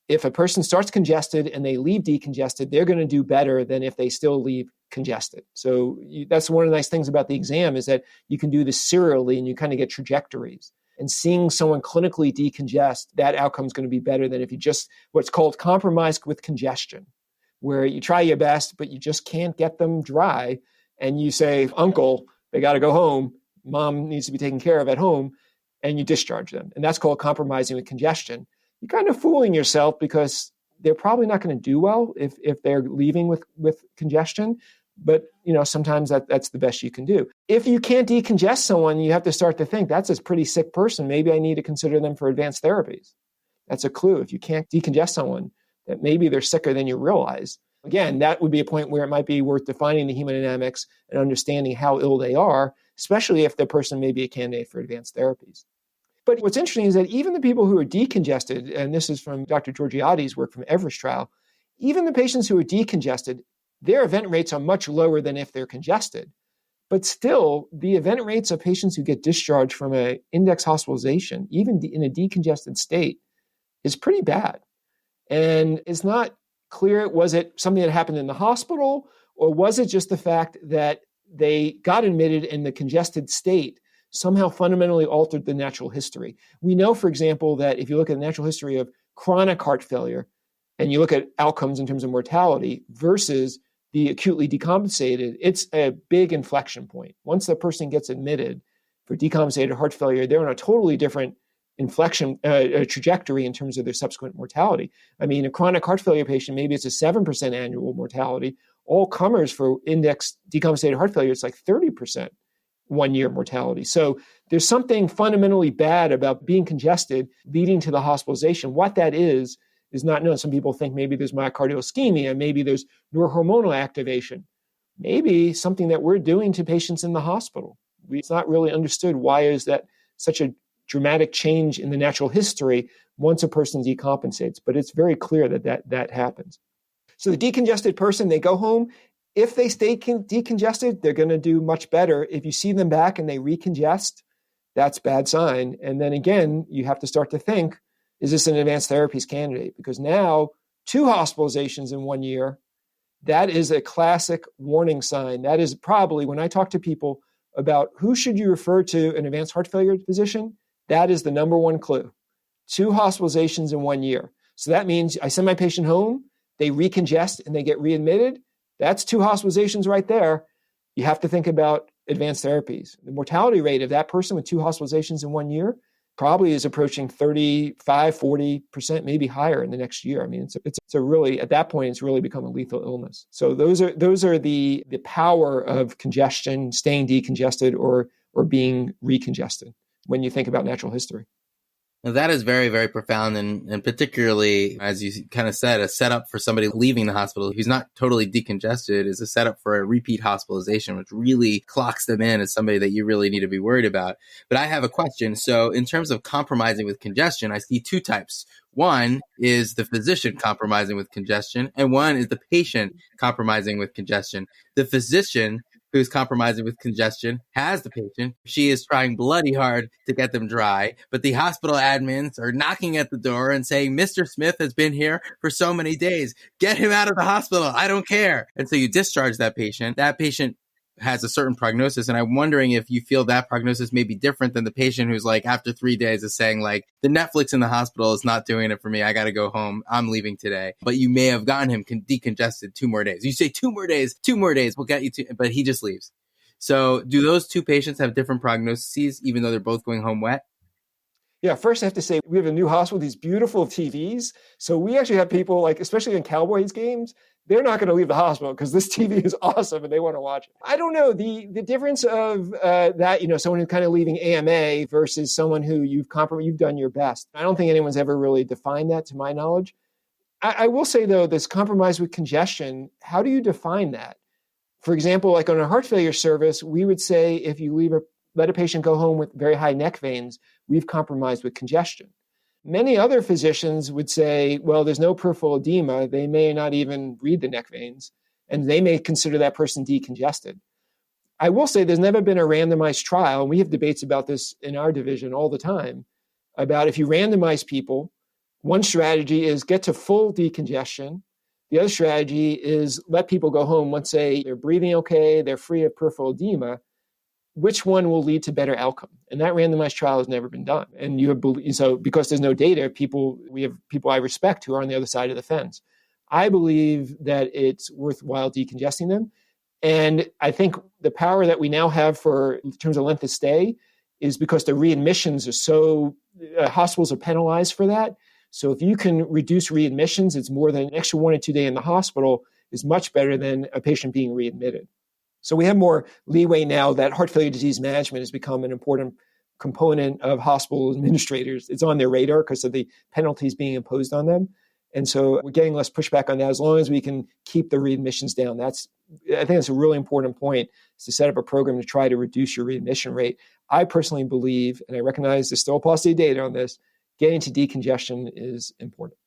if a person starts congested and they leave decongested, they're going to do better than if they still leave congested. So that's one of the nice things about the exam, is that you can do this serially and you kind of get trajectories. and seeing someone clinically decongest, that outcome is going to be better than if you just what's called compromised with congestion, where you try your best, but you just can't get them dry. And you say, uncle, they got to go home. Mom needs to be taken care of at home. And you discharge them. And that's called compromising with congestion. You're kind of fooling yourself because they're probably not going to do well if they're leaving with congestion. But sometimes that's the best you can do. If you can't decongest someone, you have to start to think that's a pretty sick person. Maybe I need to consider them for advanced therapies. That's a clue. If you can't decongest someone, that maybe they're sicker than you realize. Again, that would be a point where it might be worth defining the hemodynamics and understanding how ill they are, especially if the person may be a candidate for advanced therapies. But what's interesting is that even the people who are decongested, and this is from Dr. Georgiades' work from Everest trial, even the patients who are decongested, their event rates are much lower than if they're congested. But still, the event rates of patients who get discharged from an index hospitalization, even in a decongested state, is pretty bad. And it's not clear, was it something that happened in the hospital, or was it just the fact that they got admitted in the congested state somehow fundamentally altered the natural history? We know, for example, that if you look at the natural history of chronic heart failure, and you look at outcomes in terms of mortality versus the acutely decompensated, it's a big inflection point. Once the person gets admitted for decompensated heart failure, they're on a totally different inflection trajectory in terms of their subsequent mortality. I mean, a chronic heart failure patient, maybe it's a 7% annual mortality. All comers for index decompensated heart failure, it's like 30% 1-year mortality. So there's something fundamentally bad about being congested leading to the hospitalization. What that is not known. Some people think maybe there's myocardial ischemia, maybe there's neurohormonal activation, maybe something that we're doing to patients in the hospital. It's not really understood why is that such a dramatic change in the natural history once a person decompensates, but it's very clear that happens. So the decongested person, they go home. If they stay decongested, they're going to do much better. If you see them back and they recongest, that's a bad sign. And then again, you have to start to think, is this an advanced therapies candidate? Because now 2 hospitalizations in 1 year, that is a classic warning sign. That is probably, when I talk to people about who should you refer to an advanced heart failure physician, that is the number one clue. 2 hospitalizations in 1 year. So that means I send my patient home, they recongest and they get readmitted. That's 2 hospitalizations right there. You have to think about advanced therapies. The mortality rate of that person with 2 hospitalizations in 1 year probably is approaching 35, 40%, maybe higher in the next year. I mean, it's a really, at that point, it's really become a lethal illness. So those are the power of congestion, staying decongested or being recongested when you think about natural history. Now, that is very, very profound. And particularly, as you kind of said, a setup for somebody leaving the hospital who's not totally decongested is a setup for a repeat hospitalization, which really clocks them in as somebody that you really need to be worried about. But I have a question. So in terms of compromising with congestion, I see 2 types. One is the physician compromising with congestion, and one is the patient compromising with congestion. The physician who's compromising with congestion has the patient. She is trying bloody hard to get them dry, but the hospital admins are knocking at the door and saying, Mr. Smith has been here for so many days. Get him out of the hospital. I don't care. And so you discharge that patient. That patient has a certain prognosis. And I'm wondering if you feel that prognosis may be different than the patient who's like, after 3 days is saying like, the Netflix in the hospital is not doing it for me. I got to go home. I'm leaving today. But you may have gotten him decongested 2 more days. You say 2 more days, we'll get you to, but he just leaves. So do those 2 patients have different prognoses, even though they're both going home wet? Yeah, first I have to say, we have a new hospital, these beautiful TVs. So we actually have people like, especially in Cowboys games, they're not going to leave the hospital because this TV is awesome and they want to watch it. I don't know, the difference of that, someone who's kind of leaving AMA versus someone who you've done your best. I don't think anyone's ever really defined that to my knowledge. I will say though, this compromise with congestion, how do you define that? For example, like on a heart failure service, we would say if you let a patient go home with very high neck veins, we've compromised with congestion. Many other physicians would say, well, there's no peripheral edema. They may not even read the neck veins, and they may consider that person decongested. I will say there's never been a randomized trial, and we have debates about this in our division all the time, about if you randomize people, one strategy is get to full decongestion. The other strategy is let people go home once they're breathing okay, they're free of peripheral edema. which one will lead to better outcome? And that randomized trial has never been done. And so because there's no data, we have people I respect who are on the other side of the fence. I believe that it's worthwhile decongesting them. And I think the power that we now have in terms of length of stay is because the readmissions are hospitals are penalized for that. So if you can reduce readmissions, it's more than an extra 1 or 2 days in the hospital is much better than a patient being readmitted. So we have more leeway now that heart failure disease management has become an important component of hospital administrators. It's on their radar because of the penalties being imposed on them. And so we're getting less pushback on that as long as we can keep the readmissions down. I think that's a really important point, is to set up a program to try to reduce your readmission rate. I personally believe, and I recognize there's still paucity of data on this, getting to decongestion is important.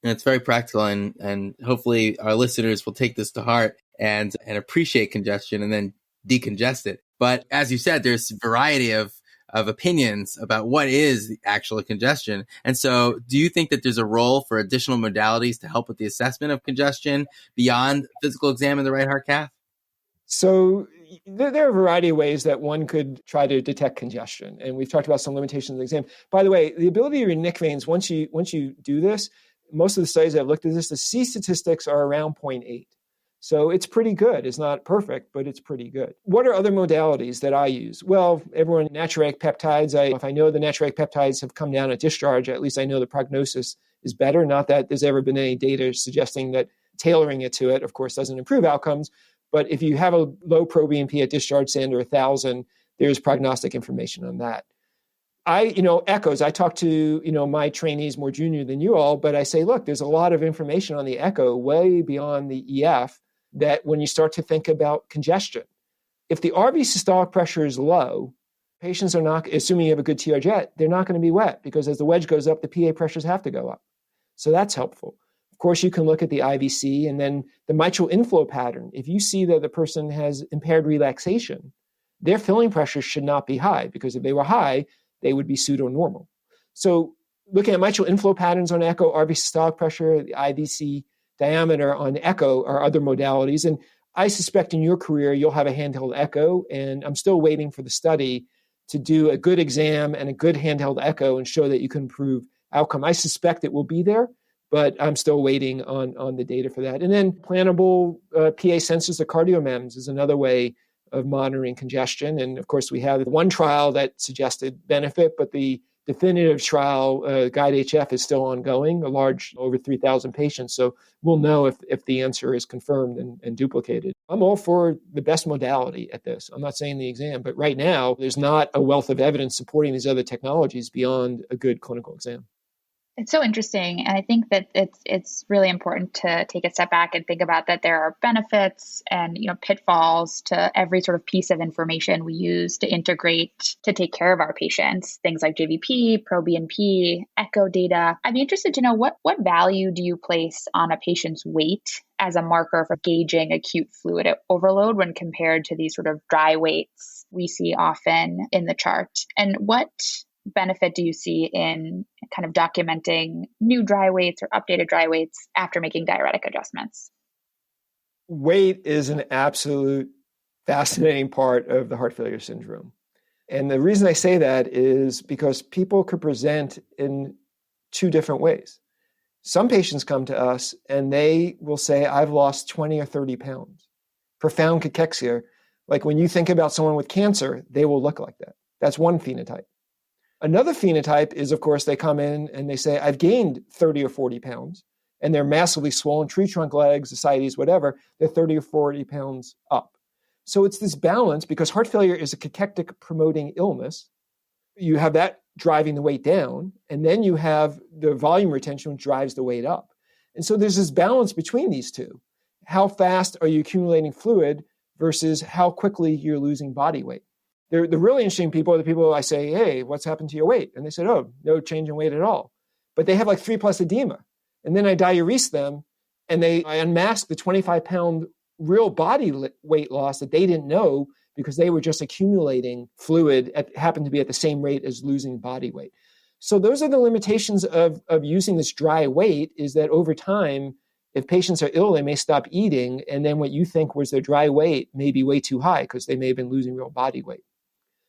And it's very practical, and hopefully our listeners will take this to heart and appreciate congestion and then decongest it. But as you said, there's a variety of opinions about what is the actual congestion. And so do you think that there's a role for additional modalities to help with the assessment of congestion beyond physical exam in the right heart cath? So there are a variety of ways that one could try to detect congestion. And we've talked about some limitations of the exam. By the way, the ability of your nick veins, once you do this, most of the studies that have looked at this, the C statistics are around 0.8. So it's pretty good. It's not perfect, but it's pretty good. What are other modalities that I use? Well, everyone, natriuretic peptides. If I know the natriuretic peptides have come down at discharge, at least I know the prognosis is better. Not that there's ever been any data suggesting that tailoring it to it, of course, doesn't improve outcomes. But if you have a low pro-BNP at discharge, say under 1,000, there's prognostic information on that. Echoes, I talk to, my trainees more junior than you all, but I say, look, there's a lot of information on the echo way beyond the EF that when you start to think about congestion, if the RV systolic pressure is low, patients are not, assuming you have a good TR jet, they're not going to be wet because as the wedge goes up, the PA pressures have to go up. So that's helpful. Of course, you can look at the IVC and then the mitral inflow pattern. If you see that the person has impaired relaxation, their filling pressure should not be high because if they were high, they would be pseudo-normal. So looking at mitral inflow patterns on echo, RV systolic pressure, the IVC diameter on echo are other modalities. And I suspect in your career, you'll have a handheld echo. And I'm still waiting for the study to do a good exam and a good handheld echo and show that you can improve outcome. I suspect it will be there, but I'm still waiting on the data for that. And then plannable PA sensors, the CardioMEMS, is another way of monitoring congestion. And of course, we have one trial that suggested benefit, but the definitive trial, GUIDE-HF, is still ongoing, a large, over 3,000 patients. So we'll know if the answer is confirmed and duplicated. I'm all for the best modality at this. I'm not saying the exam, but right now, there's not a wealth of evidence supporting these other technologies beyond a good clinical exam. It's so interesting. And I think that it's really important to take a step back and think about that there are benefits and, pitfalls to every sort of piece of information we use to integrate to take care of our patients. Things like JVP, proBNP, echo data. I'd be interested to know what value do you place on a patient's weight as a marker for gauging acute fluid overload when compared to these sort of dry weights we see often in the chart? And what benefit do you see in kind of documenting new dry weights or updated dry weights after making diuretic adjustments? Weight is an absolute fascinating part of the heart failure syndrome. And the reason I say that is because people could present in two different ways. Some patients come to us and they will say, I've lost 20 or 30 pounds. Profound cachexia. Like when you think about someone with cancer, they will look like that. That's one phenotype. Another phenotype is, of course, they come in and they say, I've gained 30 or 40 pounds, and they're massively swollen, tree trunk legs, ascites, whatever, they're 30 or 40 pounds up. So it's this balance, because heart failure is a cachectic promoting illness. You have that driving the weight down, and then you have the volume retention, which drives the weight up. And so there's this balance between these two. How fast are you accumulating fluid versus how quickly you're losing body weight? The really interesting people are the people I say, hey, what's happened to your weight? And they said, oh, no change in weight at all. But they have like 3+ edema. And then I diurese them and I unmask the 25-pound real body weight loss that they didn't know because they were just accumulating fluid happened to be at the same rate as losing body weight. So those are the limitations of using this dry weight, is that over time, If patients are ill, they may stop eating, and then what you think was their dry weight may be way too high because they may have been losing real body weight.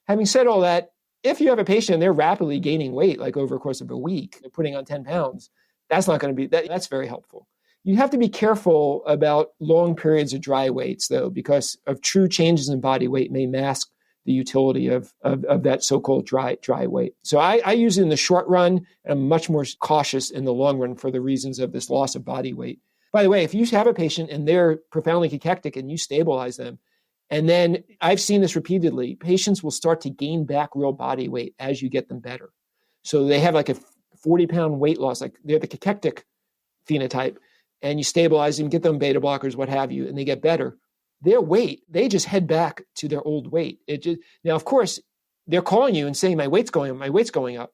Having said all that, if you have a patient and they're rapidly gaining weight, like over the course of a week, they're putting on 10 pounds, that's not going to be, that's very helpful. You have to be careful about long periods of dry weights, though, because of true changes in body weight may mask the utility of that so-called dry weight. So I use it in the short run, and I'm much more cautious in the long run for the reasons of this loss of body weight. By the way, if you have a patient and they're profoundly cachectic and you stabilize them, and then I've seen this repeatedly, patients will start to gain back real body weight as you get them better. So they have like a 40-pound weight loss, like they're the cachectic phenotype, and you stabilize them, get them beta blockers, what have you, and they get better. Their weight, they just head back to their old weight. Now, of course, they're calling you and saying, my weight's going up.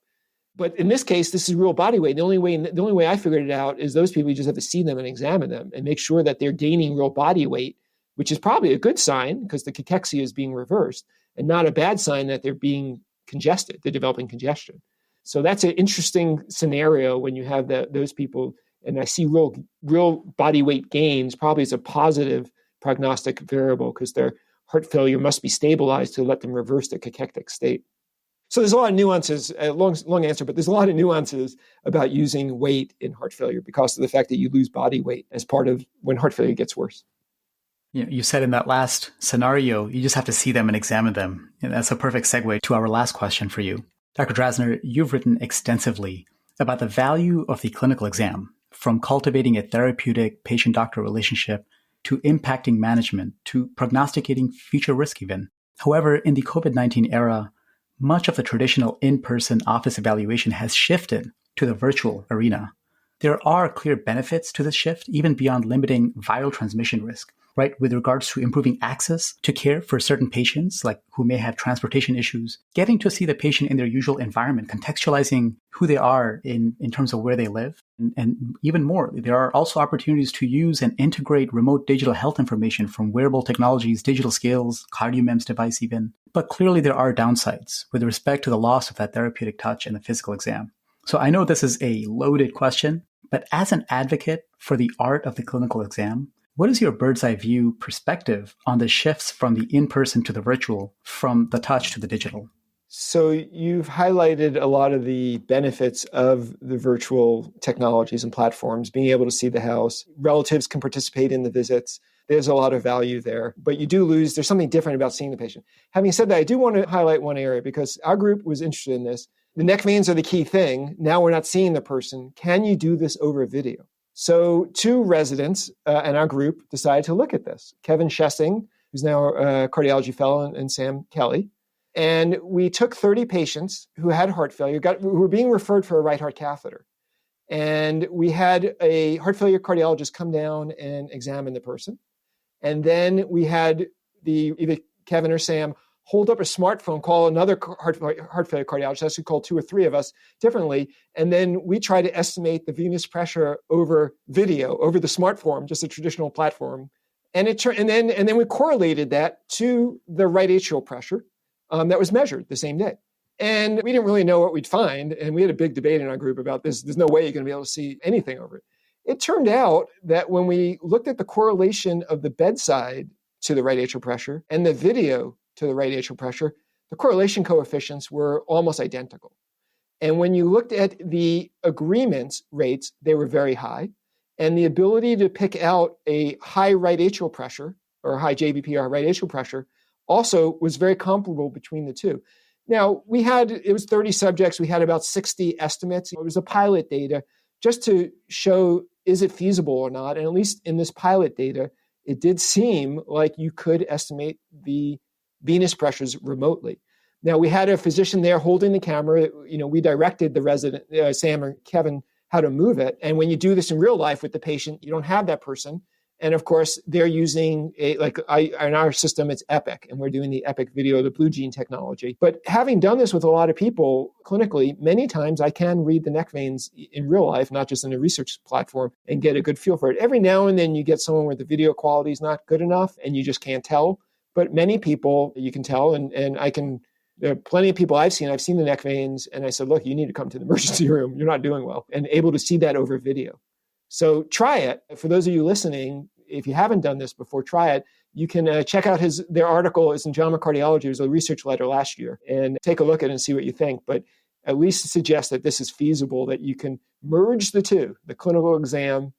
But in this case, this is real body weight. The only way I figured it out is those people, you just have to see them and examine them and make sure that they're gaining real body weight, which is probably a good sign because the cachexia is being reversed, and not a bad sign that they're being congested, they're developing congestion. So that's an interesting scenario when you have those people, and I see real body weight gains probably as a positive prognostic variable because their heart failure must be stabilized to let them reverse the cachectic state. So there's a lot of nuances, long answer, but there's a lot of nuances about using weight in heart failure because of the fact that you lose body weight as part of when heart failure gets worse. You said in that last scenario, you just have to see them and examine them. And that's a perfect segue to our last question for you. Dr. Drazner, you've written extensively about the value of the clinical exam, from cultivating a therapeutic patient-doctor relationship to impacting management to prognosticating future risk even. However, in the COVID-19 era, much of the traditional in-person office evaluation has shifted to the virtual arena. There are clear benefits to this shift, even beyond limiting viral transmission risk, right? With regards to improving access to care for certain patients, like who may have transportation issues, getting to see the patient in their usual environment, contextualizing who they are in terms of where they live, and even more. There are also opportunities to use and integrate remote digital health information from wearable technologies, digital scales, CardioMEMS device even. But clearly there are downsides with respect to the loss of that therapeutic touch in the physical exam. So I know this is a loaded question, but as an advocate for the art of the clinical exam, what is your bird's eye view perspective on the shifts from the in-person to the virtual, from the touch to the digital? So you've highlighted a lot of the benefits of the virtual technologies and platforms, being able to see the house. Relatives can participate in the visits. There's a lot of value there, but you do lose. There's something different about seeing the patient. Having said that, I do want to highlight one area because our group was interested in this. The neck veins are the key thing. Now we're not seeing the person. Can you do this over video? So two residents in our group decided to look at this. Kevin Shessing, who's now a cardiology fellow, and Sam Kelly. And we took 30 patients who had heart failure, who were being referred for a right heart catheter. And we had a heart failure cardiologist come down and examine the person. And then we had either Kevin or Sam hold up a smartphone, call another heart failure cardiologist, that's who called 2 or 3 of us differently. And then we try to estimate the venous pressure over video, over the smartphone, just a traditional platform. And then we correlated that to the right atrial pressure that was measured the same day. And we didn't really know what we'd find. And we had a big debate in our group about this. There's no way you're going to be able to see anything over it. It turned out that when we looked at the correlation of the bedside to the right atrial pressure and the video to the right atrial pressure, the correlation coefficients were almost identical. And when you looked at the agreement rates, they were very high. And the ability to pick out a high right atrial pressure or high JVP or right atrial pressure also was very comparable between the two. Now, it was 30 subjects. We had about 60 estimates. It was a pilot data just to show, is it feasible or not? And at least in this pilot data, it did seem like you could estimate the venous pressures remotely. Now, we had a physician there holding the camera. We directed the resident, Sam or Kevin, how to move it. And when you do this in real life with the patient, you don't have that person. And of course, they're using in our system, it's Epic, and we're doing the Epic video, the Blue Gene technology. But having done this with a lot of people clinically, many times I can read the neck veins in real life, not just in a research platform, and get a good feel for it. Every now and then you get someone where the video quality is not good enough and you just can't tell. But many people you can tell, and there are plenty of people I've seen the neck veins, and I said, look, you need to come to the emergency room. You're not doing well, and able to see that over video. So try it. For those of you listening, if you haven't done this before, try it. You can check out their article. It's in JAMA Cardiology. It was a research letter last year, and take a look at it and see what you think. But at least suggest that this is feasible, that you can merge the two, the clinical exam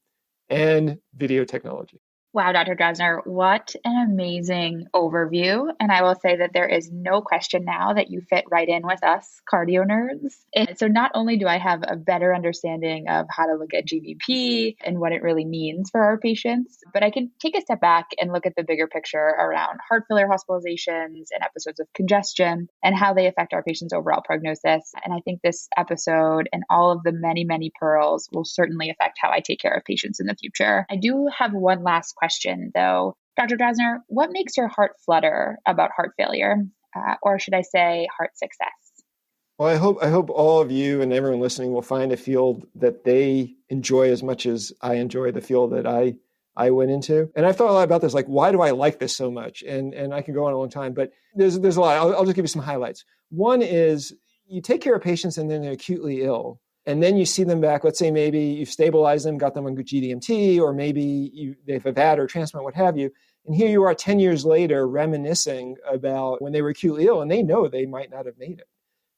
and video technology. Wow, Dr. Drazner, what an amazing overview. And I will say that there is no question now that you fit right in with us, cardio nerds. And so not only do I have a better understanding of how to look at GBP and what it really means for our patients, but I can take a step back and look at the bigger picture around heart failure hospitalizations and episodes of congestion and how they affect our patients' overall prognosis. And I think this episode and all of the many, many pearls will certainly affect how I take care of patients in the future. I do have one last question, though. Dr. Drazner, what makes your heart flutter about heart failure? Or should I say heart success? Well, I hope all of you and everyone listening will find a field that they enjoy as much as I enjoy the field that I went into. And I've thought a lot about this, like, why do I like this so much? And I can go on a long time, but there's a lot. I'll just give you some highlights. One is you take care of patients and then they're acutely ill. And then you see them back, let's say maybe you've stabilized them, got them on GDMT, or maybe they've LVAD or transplant, what have you. And here you are 10 years later reminiscing about when they were acutely ill and they know they might not have made it.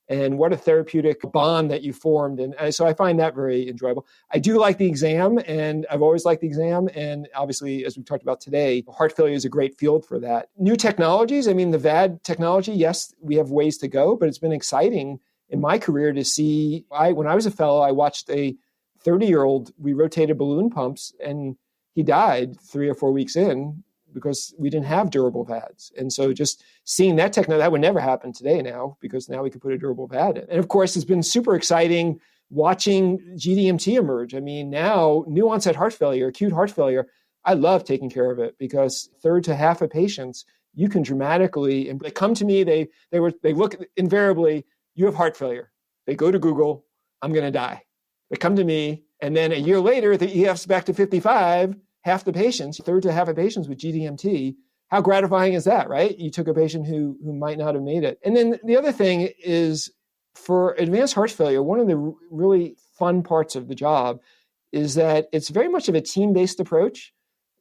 And what a therapeutic bond that you formed. And so I find that very enjoyable. I do like the exam, and I've always liked the exam. And obviously, as we talked about today, heart failure is a great field for that. New technologies, I mean, the VAD technology, yes, we have ways to go, but it's been exciting in my career to see. When I was a fellow, I watched a 30-year-old, we rotated balloon pumps, and he died 3 or 4 weeks in because we didn't have durable VADs. And so just seeing that technology, that would never happen today now, because now we can put a durable VAD in. And of course, it's been super exciting watching GDMT emerge. I mean, now new onset heart failure, acute heart failure, I love taking care of it, because third to half of patients, you can dramatically, and they come to me, they look invariably, you have heart failure. They go to Google, I'm going to die. They come to me, and then a year later, the EF's back to 55, half the patients, third to half of patients with GDMT. How gratifying is that, right? You took a patient who might not have made it. And then the other thing is, for advanced heart failure, one of the really fun parts of the job is that it's very much of a team-based approach.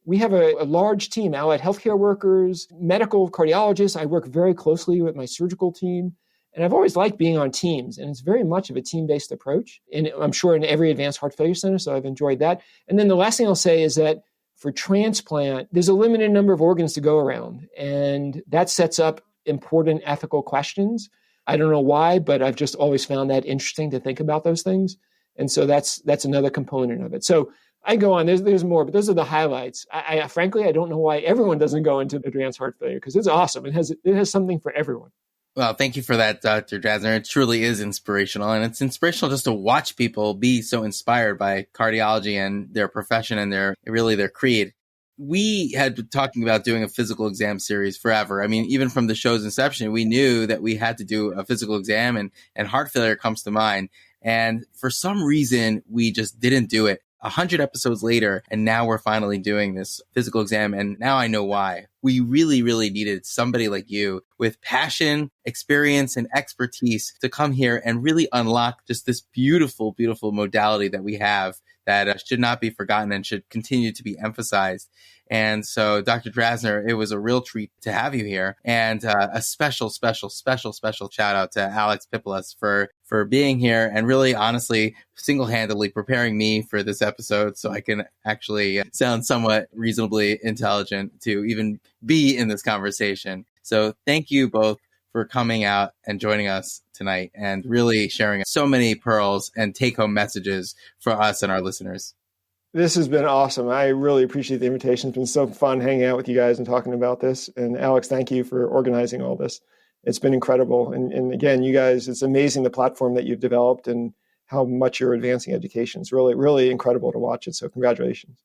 We have a large team, allied healthcare workers, medical cardiologists. I work very closely with my surgical team. And I've always liked being on teams, and it's very much of a team-based approach. And I'm sure in every advanced heart failure center, so I've enjoyed that. And then the last thing I'll say is that for transplant, there's a limited number of organs to go around, and that sets up important ethical questions. I don't know why, but I've just always found that interesting to think about those things. And so that's another component of it. So I go on, there's more, but those are the highlights. I frankly, I don't know why everyone doesn't go into advanced heart failure, because it's awesome. It has something for everyone. Well, thank you for that, Dr. Drazner. It truly is inspirational. And it's inspirational just to watch people be so inspired by cardiology and their profession and their creed. We had been talking about doing a physical exam series forever. I mean, even from the show's inception, we knew that we had to do a physical exam, and heart failure comes to mind. And for some reason, we just didn't do it. 100 episodes later, and now we're finally doing this physical exam. And now I know why. We really, really needed somebody like you with passion, experience, and expertise to come here and really unlock just this beautiful, beautiful modality that we have that should not be forgotten and should continue to be emphasized. And so, Dr. Drazner, it was a real treat to have you here. And a special shout out to Alex Pipilas for being here and really, honestly, single-handedly preparing me for this episode so I can actually sound somewhat reasonably intelligent to even be in this conversation. So thank you both for coming out and joining us tonight and really sharing so many pearls and take-home messages for us and our listeners. This has been awesome. I really appreciate the invitation. It's been so fun hanging out with you guys and talking about this. And Alex, thank you for organizing all this. It's been incredible. And again, you guys, it's amazing the platform that you've developed and how much you're advancing education. It's really, really incredible to watch it. So congratulations.